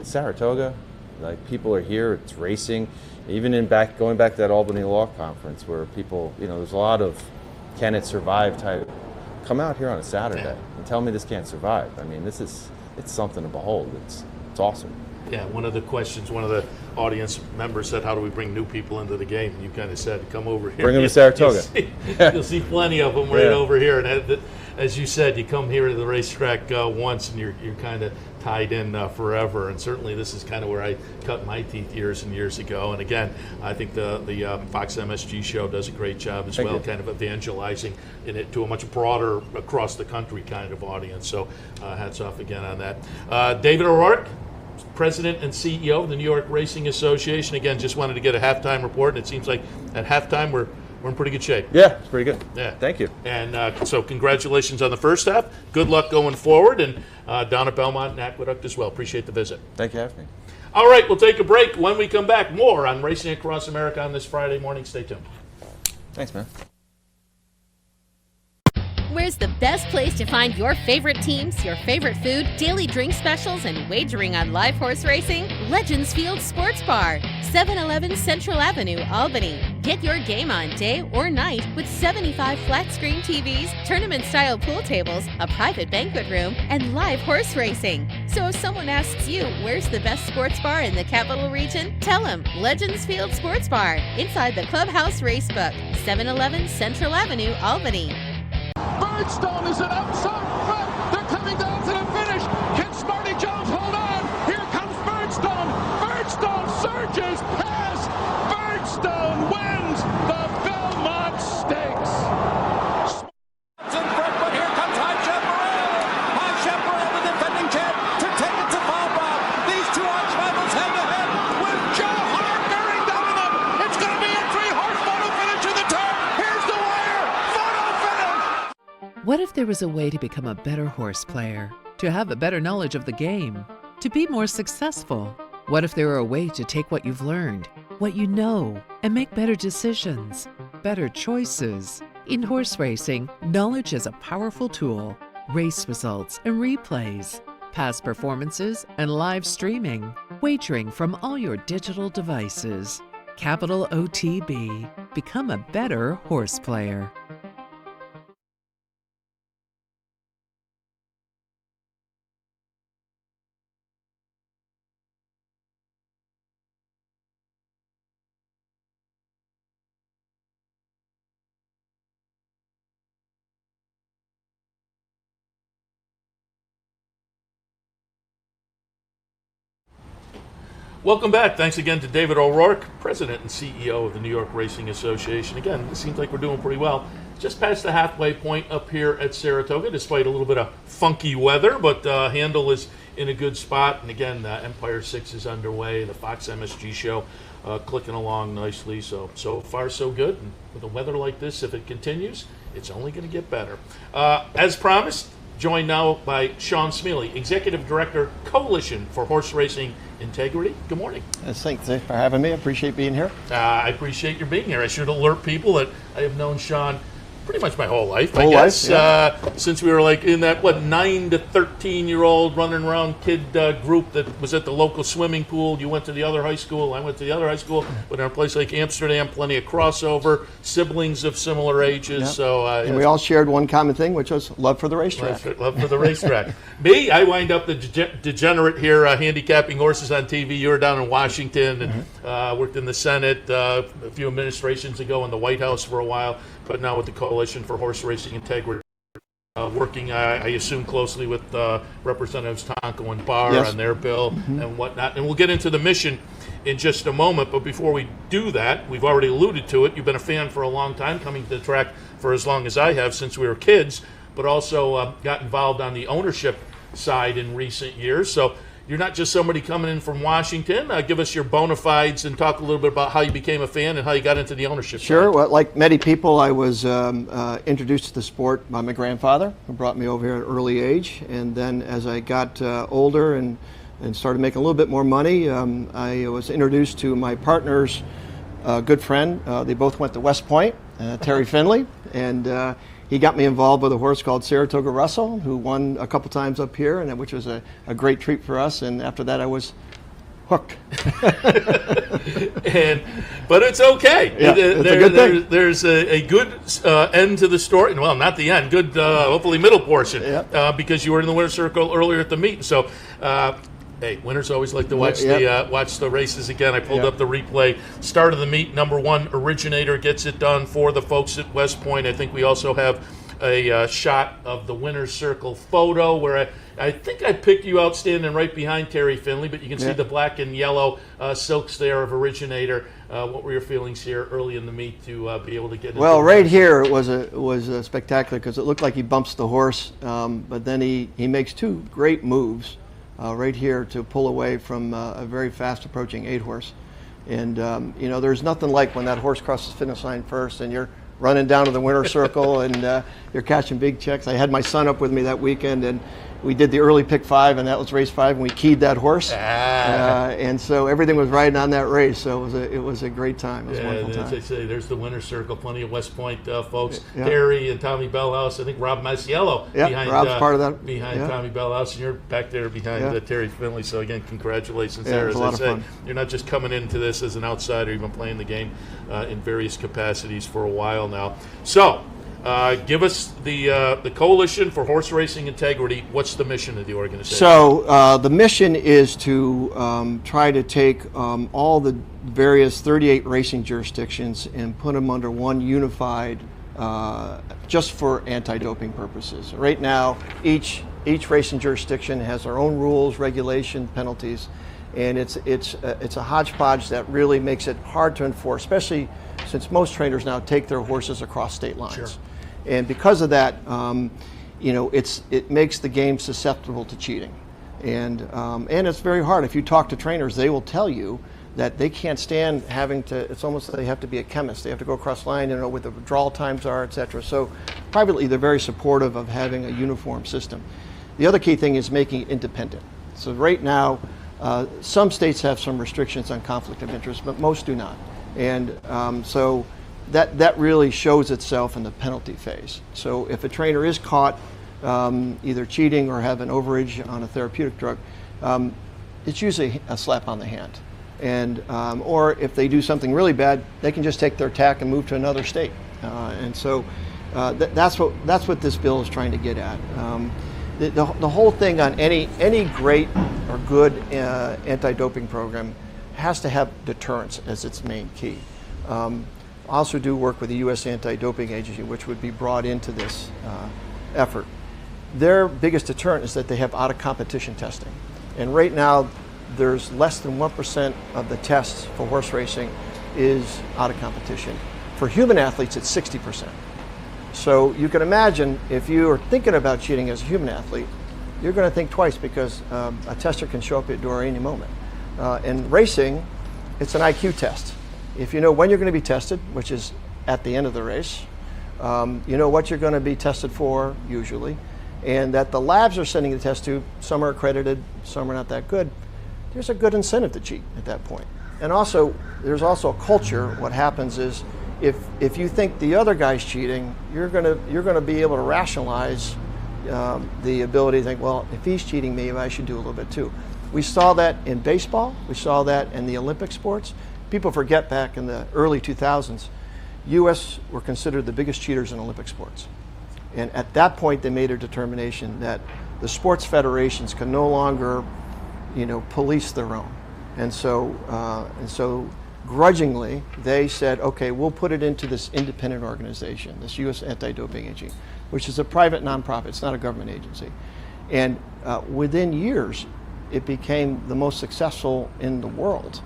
Saratoga, like people are here, it's racing. Even going back to that Albany Law Conference where people, there's a lot of can it survive type. Come out here on a Saturday and tell me this can't survive. It's something to behold. It's awesome. Yeah, one of the questions, one of the audience members said, how do we bring new people into the game? And you kind of said, come over here. Bring them to Saratoga. You'll see plenty of them right over here. And as you said, you come here to the racetrack once and you're kind of tied in forever, and certainly this is kind of where I cut my teeth years and years ago. And again, I think the Fox MSG show does a great job as well, kind of evangelizing in it to a much broader, across the country kind of audience. So hats off again on that. David O'Rourke, President and CEO of the New York Racing Association. Again, just wanted to get a halftime report, and it seems like at halftime we're in pretty good shape. Yeah, it's pretty good. Yeah. Thank you. And so congratulations on the first half. Good luck going forward, and down at Belmont and Aqueduct as well. Appreciate the visit. Thank you for having me. All right, we'll take a break. When we come back, more on Racing Across America on this Friday morning. Stay tuned. Thanks, man. Where's the best place to find your favorite teams, your favorite food, daily drink specials, and wagering on live horse racing? Legends Field Sports Bar, 711 Central Avenue, Albany. Get your game on day or night with 75 flat-screen TVs, tournament-style pool tables, a private banquet room, and live horse racing. So if someone asks you, where's the best sports bar in the capital region? Tell them Legends Field Sports Bar, inside the Clubhouse Racebook, 711 Central Avenue, Albany. Birdstone is an outside front. They're coming down to the finish. Can Smarty Jones hold on? Here comes Birdstone. Birdstone surges past. Birdstone wins the Belmont Stakes. In front, but here comes High Chaparral. High Chaparral, the defending champ, to take it to Bob Bob. These two arch rivals head to head with Joe Hart bearing down on them. It's going to be a 3-horse photo finish of the turn. Here's the wire. Photo finish. What if there was a way to become a better horse player, to have a better knowledge of the game, to be more successful? What if there were a way to take what you've learned, what you know, and make better decisions, better choices? In horse racing, knowledge is a powerful tool. Race results and replays, past performances and live streaming, wagering from all your digital devices. Capital OTB. Become a better horse player. Welcome back. Thanks again to David O'Rourke, President and CEO of the New York Racing Association. Again, it seems like we're doing pretty well. Just past the halfway point up here at Saratoga, despite a little bit of funky weather, but Handle is in a good spot. And again, Empire 6 is underway. The Fox MSG show clicking along nicely. So far, so good. And with the weather like this, if it continues, it's only going to get better. As promised, joined now by Shawn Smeallie, Executive Director, Coalition for Horse Racing Integrity. Good morning. Thanks for having me. I appreciate being here. I appreciate your being here. I should alert people that I have known Shawn pretty much my whole life, I guess. Since we were like in that, 9 to 13-year-old running around kid group that was at the local swimming pool. You went to the other high school. I went to the other high school. But in a place like Amsterdam, plenty of crossover, siblings of similar ages. Yep. So and we all shared one common thing, which was love for the racetrack. Love for the racetrack. Me, I wind up the degenerate here handicapping horses on TV. You were down in Washington and worked in the Senate a few administrations ago in the White House for a while, but now with the Coalition for Horse Racing Integrity. Working, I assume, closely with Representatives Tonko and Barr on their bill and whatnot. And we'll get into the mission in just a moment. But before we do that, we've already alluded to it. You've been a fan for a long time, coming to the track for as long as I have, since we were kids, but also got involved on the ownership side in recent years. So you're not just somebody coming in from Washington. Give us your bona fides and talk a little bit about how you became a fan and how you got into the ownership Sure. side. Well, like many people, I was introduced to the sport by my grandfather, who brought me over here at an early age. And then as I got older and started making a little bit more money, I was introduced to my partner's good friend. They both went to West Point, Terry Finley. And he got me involved with a horse called Saratoga Russell, who won a couple times up here, and which was a great treat for us. And after that, I was hooked. But it's okay. Yeah, it's a good thing. There's a good end to the story. Well, not the end. Good, hopefully middle portion. Because you were in the winner's circle earlier at the meet. So, hey, winners always like to watch the races again. I pulled up the replay. Start of the meet, number 1 Originator gets it done for the folks at West Point. I think we also have a shot of the winner's circle photo where I think I picked you out standing right behind Terry Finley, but you can see the black and yellow silks there of Originator. What were your feelings here early in the meet to be able to get into Well, right here it was spectacular because it looked like he bumps the horse, but then he makes two great moves right here to pull away from a very fast approaching 8-horse. And, there's nothing like when that horse crosses the finish line first and you're running down to the winner's circle and you're catching big checks. I had my son up with me that weekend, and we did the early pick 5, and that was race 5, and we keyed that horse. And so everything was riding on that race, so it was a great time. It was a wonderful time. As I say, there's the winner's circle, plenty of West Point folks. Terry and Tommy Bellhouse, I think Rob Masiello behind, Rob's part of that. Behind Tommy Bellhouse, and you're back there behind Terry Finley. So again, congratulations there. It was as a lot I say, of fun. You're not just coming into this as an outsider, you've been playing the game in various capacities for a while now. So, give us the Coalition for Horse Racing Integrity. What's the mission of the organization? So the mission is to try to take all the various 38 racing jurisdictions and put them under one unified, just for anti-doping purposes. Right now, each racing jurisdiction has their own rules, regulation, penalties, and it's a hodgepodge that really makes it hard to enforce, especially since most trainers now take their horses across state lines. Sure. And because of that, it makes the game susceptible to cheating, and it's very hard. If you talk to trainers, they will tell you that they can't stand having to. It's almost like they have to be a chemist. They have to go across line and know what the withdrawal times are, etc. So, privately, they're very supportive of having a uniform system. The other key thing is making it independent. So right now, some states have some restrictions on conflict of interest, but most do not, and so. That really shows itself in the penalty phase. So if a trainer is caught either cheating or have an overage on a therapeutic drug, it's usually a slap on the hand. And or if they do something really bad, they can just take their tack and move to another state. And so that's what this bill is trying to get at. The whole thing on any great or good anti-doping program has to have deterrence as its main key. I also do work with the U.S. Anti-Doping Agency, which would be brought into this effort. Their biggest deterrent is that they have out-of-competition testing. And right now, there's less than 1% of the tests for horse racing is out of competition. For human athletes, it's 60%. So you can imagine if you are thinking about cheating as a human athlete, you're going to think twice because a tester can show up at your door any moment. In racing, it's an IQ test. If you know when you're going to be tested, which is at the end of the race, you know what you're going to be tested for usually, and that the labs are sending the test to, some are accredited, some are not that good, there's a good incentive to cheat at that point. And also, there's also a culture. What happens is if you think the other guy's cheating, you're going to be able to rationalize the ability to think, well, if he's cheating me, I should do a little bit too. We saw that in baseball. We saw that in the Olympic sports. People forget back in the early 2000s, U.S. were considered the biggest cheaters in Olympic sports. And at that point, they made a determination that the sports federations can no longer, police their own. And so grudgingly, they said, okay, we'll put it into this independent organization, this U.S. Anti-Doping Agency, which is a private nonprofit. It's not a government agency. And within years, it became the most successful in the world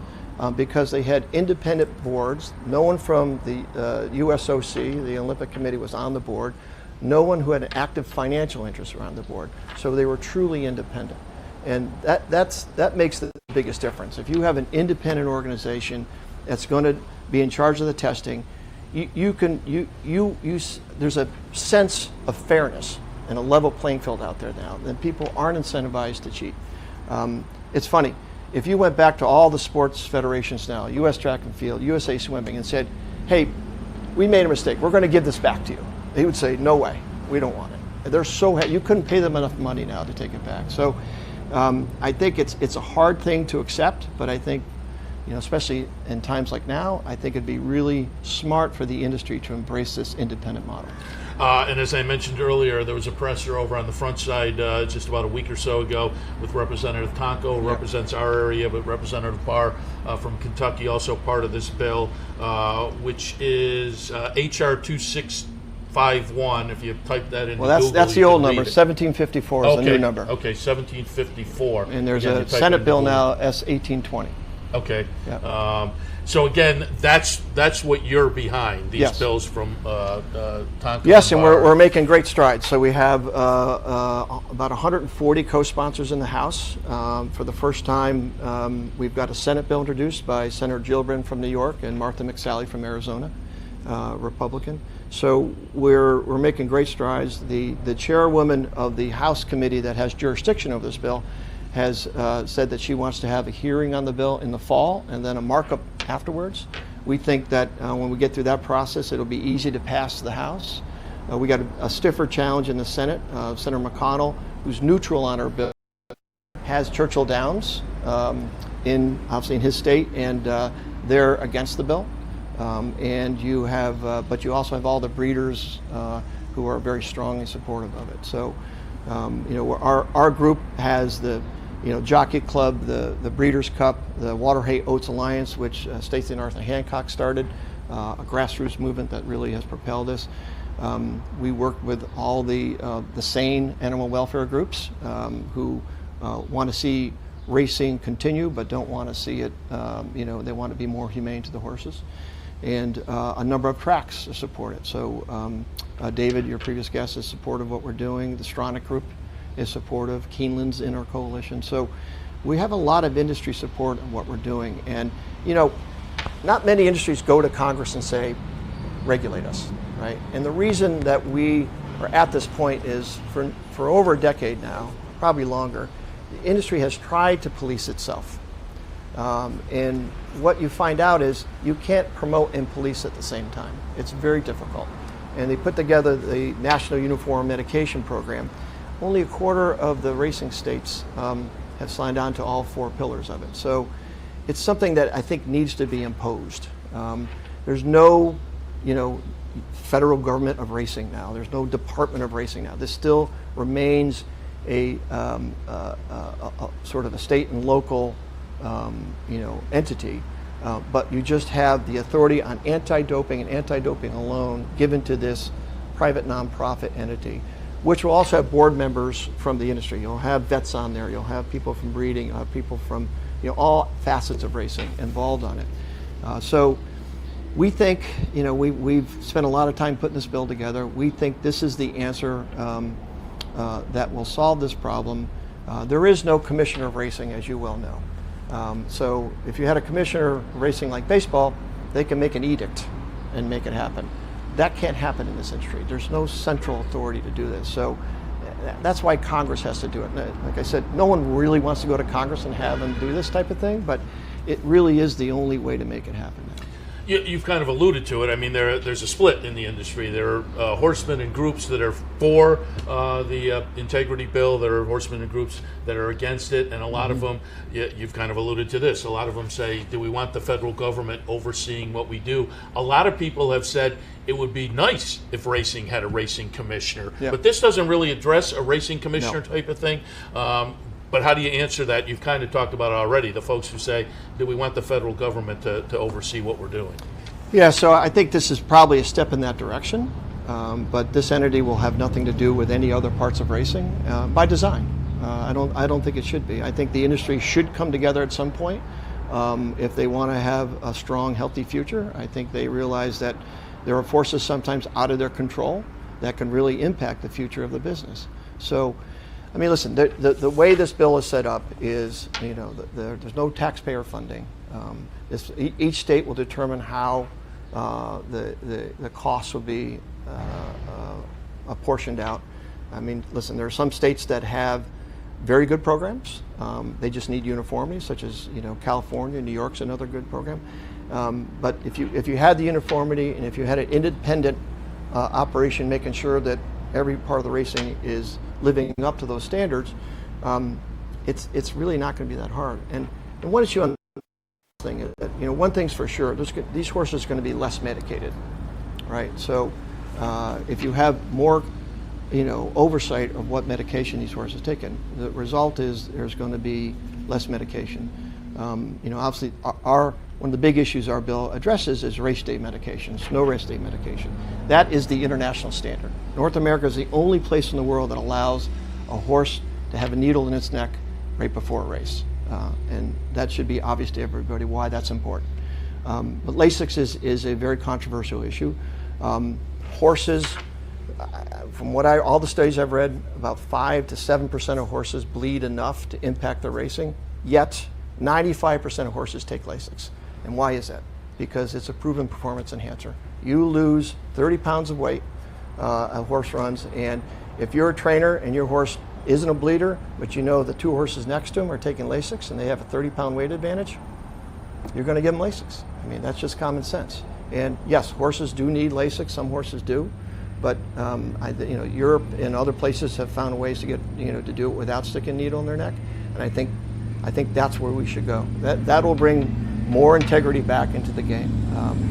because they had independent boards. No one from the USOC, the Olympic Committee, was on the board. No one who had an active financial interest were on the board. So they were truly independent. And that makes the biggest difference. If you have an independent organization that's going to be in charge of the testing, there's a sense of fairness and a level playing field out there now. Then people aren't incentivized to cheat. It's funny. If you went back to all the sports federations now, U.S. Track and Field, USA Swimming, and said, hey, we made a mistake, we're going to give this back to you, they would say, no way, we don't want it. They're so you couldn't pay them enough money now to take it back. So I think it's a hard thing to accept, but I think, especially in times like now, I think it'd be really smart for the industry to embrace this independent model. And as I mentioned earlier, there was a presser over on the front side just about a week or so ago with Representative Tonko, who represents our area, but Representative Barr from Kentucky, also part of this bill, which is H.R. 264 51. If you type that in, well, that's the old number. 1754 is the new number. Okay, 1754. And there's a Senate bill now, S 1820. Okay. Yeah. So again, that's what you're behind, these Yes. bills from Tonka. Yes, and we're making great strides. So we have about 140 co-sponsors in the House. For the first time, we've got a Senate bill introduced by Senator Gillibrand from New York and Martha McSally from Arizona, Republican. So we're making great strides. The chairwoman of the House committee that has jurisdiction over this bill has said that she wants to have a hearing on the bill in the fall and then a markup afterwards. We think that when we get through that process, it'll be easy to pass the House. We got a stiffer challenge in the Senate. Senator McConnell, who's neutral on our bill, has Churchill Downs obviously in his state, and they're against the bill. And you have, but you also have all the breeders who are very strongly supportive of it. So, our group has the Jockey Club, the Breeders' Cup, the Waterhay Oats Alliance, which Stacey and Arthur Hancock started, a grassroots movement that really has propelled us. We work with all the sane animal welfare groups who want to see racing continue, but don't want to see it, they want to be more humane to the horses. And a number of tracks support it. So David, your previous guest, is supportive of what we're doing. The Stronach Group is supportive. Keeneland's in our coalition. So we have a lot of industry support of what we're doing. And, not many industries go to Congress and say, regulate us, right? And the reason that we are at this point is for over a decade now, probably longer, the industry has tried to police itself. And what you find out is you can't promote and police at the same time. It's very difficult. And they put together the National Uniform Medication Program. Only a quarter of the racing states have signed on to all 4 pillars of it. So it's something that I think needs to be imposed. There's no, federal government of racing now. There's no department of racing now. This still remains a sort of a state and local entity, but you just have the authority on anti-doping and anti-doping alone given to this private nonprofit entity, which will also have board members from the industry. You'll have vets on there, you'll have people from breeding, you'll have people from all facets of racing involved on it. So we think, we've spent a lot of time putting this bill together. We think this is the answer that will solve this problem. There is no commissioner of racing, as you well know. So if you had a commissioner of racing like baseball, they can make an edict and make it happen. That can't happen in this industry. There's no central authority to do this. So that's why Congress has to do it. Like I said, no one really wants to go to Congress and have them do this type of thing, but it really is the only way to make it happen. You've kind of alluded to it. I mean, there's a split in the industry. There are horsemen and groups that are for the integrity bill. There are horsemen and groups that are against it, and a lot of them, you've kind of alluded to this, a lot of them say, do we want the federal government overseeing what we do? A lot of people have said it would be nice if racing had a racing commissioner, but this doesn't really address a racing commissioner type of thing. But how do you answer that? You've kind of talked about it already, the folks who say, do we want the federal government to oversee what we're doing? Yeah, so I think this is probably a step in that direction, but this entity will have nothing to do with any other parts of racing by design. I don't think it should be. I think the industry should come together at some point if they want to have a strong, healthy future. I think they realize that there are forces sometimes out of their control that can really impact the future of the business. So, I mean, listen, the way this bill is set up is, there's no taxpayer funding. Each state will determine how the costs will be apportioned out. I mean, listen, there are some states that have very good programs. They just need uniformity, such as California, New York's another good program. But if you had the uniformity and if you had an independent operation making sure that every part of the racing is living up to those standards, it's really not going to be that hard. And one issue on this thing is that, one thing's for sure, these horses are going to be less medicated, right? So if you have more, oversight of what medication these horses are taking, the result is there's going to be less medication. Obviously our one of the big issues our bill addresses is race day medications, no race day medication. That is the international standard. North America is the only place in the world that allows a horse to have a needle in its neck right before a race. And that should be obvious to everybody why that's important. But Lasix is a very controversial issue. Horses, from all the studies I've read, about 5 to 7% of horses bleed enough to impact their racing, yet 95% of horses take Lasix. And why is that? Because it's a proven performance enhancer. You lose 30 pounds of weight, a horse runs, and if you're a trainer and your horse isn't a bleeder, but you know the 2 horses next to him are taking Lasix and they have a 30-pound weight advantage, you're going to give them Lasix. I mean, that's just common sense. And yes, horses do need Lasix. Some horses do, but Europe and other places have found ways to get to do it without sticking a needle in their neck. And I think that's where we should go. That will bring more integrity back into the game.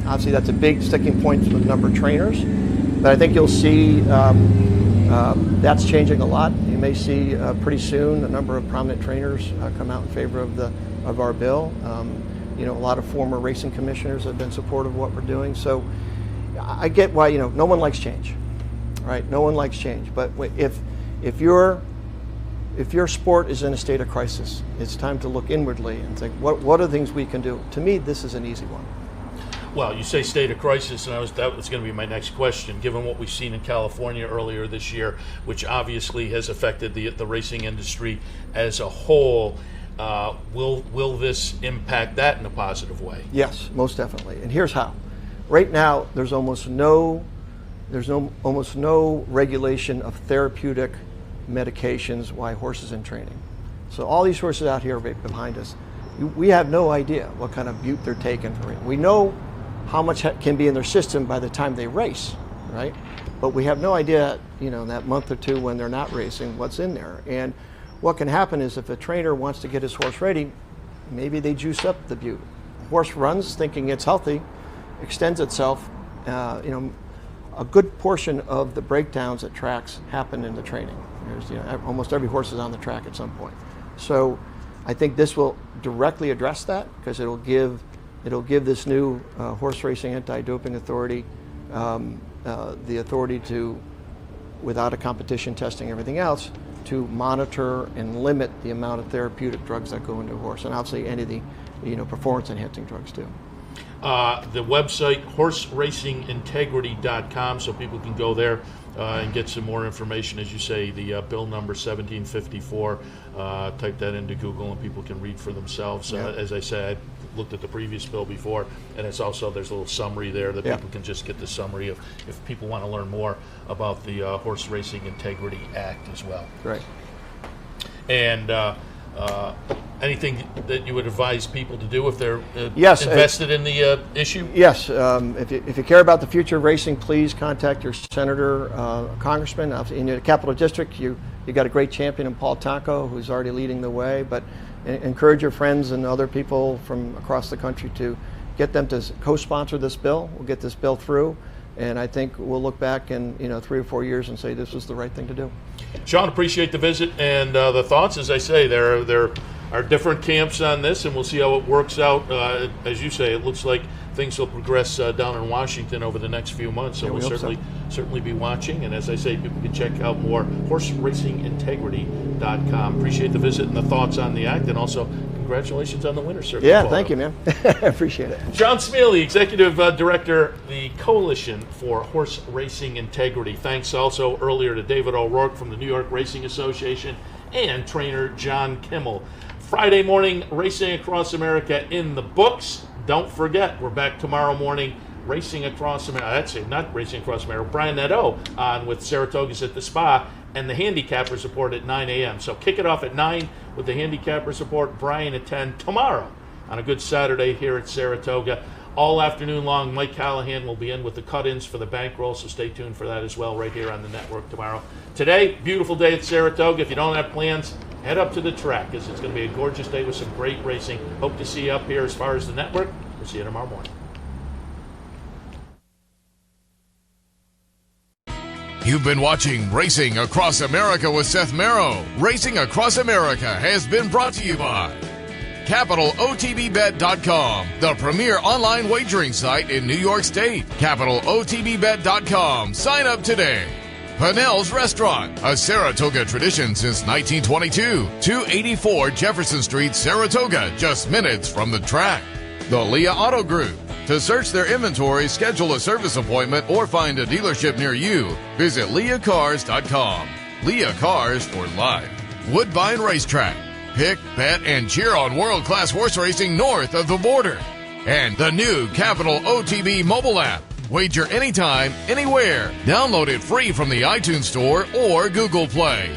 Obviously, that's a big sticking point with the number of trainers, but I think you'll see that's changing a lot. You may see pretty soon a number of prominent trainers come out in favor of our bill. A lot of former racing commissioners have been supportive of what we're doing. So I get why no one likes change, right? No one likes change. But if your sport is in a state of crisis, it's time to look inwardly and think, what are the things we can do? To me, this is an easy one. Well, you say state of crisis, and that was going to be my next question. Given what we've seen in California earlier this year, which obviously has affected the racing industry as a whole, will this impact that in a positive way? Yes, most definitely. And here's how. Right now, there's almost no regulation of therapeutic medications while horses in training. So all these horses out here right behind us, we have no idea what kind of bute they're taking for it. We know how much can be in their system by the time they race, right? But we have no idea, that month or two when they're not racing, what's in there. And what can happen is if a trainer wants to get his horse ready, maybe they juice up the bute. Horse runs thinking it's healthy, extends itself. A good portion of the breakdowns at tracks happen in the training. Almost every horse is on the track at some point. So I think this will directly address that because it'll give this new horse racing anti-doping authority the authority to, without a competition testing everything else, to monitor and limit the amount of therapeutic drugs that go into a horse, and obviously any of the performance enhancing drugs too. The website horseracingintegrity.com, so people can go there and get some more information. As you say, the bill number 1754, type that into Google and people can read for themselves. Yeah. As I said, I looked at the previous bill before, and there's a little summary there that people can just get the summary of if people want to learn more about the Horse Racing Integrity Act as well. Right. And anything that you would advise people to do if they're invested in the issue? Yes. If you care about the future of racing, please contact your senator, congressman. In the Capital District, you got a great champion in Paul Tonko, who's already leading the way. But encourage your friends and other people from across the country to get them to co-sponsor this bill. We'll get this bill through. And I think we'll look back in 3 or 4 years and say this was the right thing to do. Shawn, appreciate the visit and the thoughts. As I say, there are different camps on this, and we'll see how it works out. As you say, it looks like things will progress down in Washington over the next few months, so we'll certainly be watching. And as I say, people can check out more horseracingintegrity.com. Appreciate the visit and the thoughts on the act, and also congratulations on the winner, sir. Yeah, thank you, man. I appreciate it. Shawn Smeallie, Executive Director, the Coalition for Horse Racing Integrity. Thanks also earlier to David O'Rourke from the New York Racing Association and trainer John Kimmel. Friday morning Racing Across America in the books. Don't forget, we're back tomorrow morning, Racing Across America. That's it, not Racing Across America. Brian Nadeau on with Saratoga's at the Spa and the Handicappers Report at 9 a.m. So kick it off at 9 with the Handicappers Report, Brian at 10 tomorrow on a good Saturday here at Saratoga. All afternoon long, Mike Callahan will be in with the cut-ins for the bankroll, so stay tuned for that as well right here on the network tomorrow. Today, beautiful day at Saratoga. If you don't have plans, head up to the track because it's going to be a gorgeous day with some great racing. Hope to see you up here as far as the network. We'll see you tomorrow morning. You've been watching Racing Across America with Seth Merrow. Racing Across America has been brought to you by CapitalOTBBet.com, the premier online wagering site in New York State. CapitalOTBBet.com. Sign up today. Pannell's Restaurant, a Saratoga tradition since 1922. 284 Jefferson Street, Saratoga, just minutes from the track. The Leah Auto Group. To search their inventory, schedule a service appointment, or find a dealership near you, visit leahcars.com. Leah Cars for life. Woodbine Racetrack. Pick, bet, and cheer on world-class horse racing north of the border. And the new Capital OTB mobile app. Wager anytime, anywhere. Download it free from the iTunes Store or Google Play.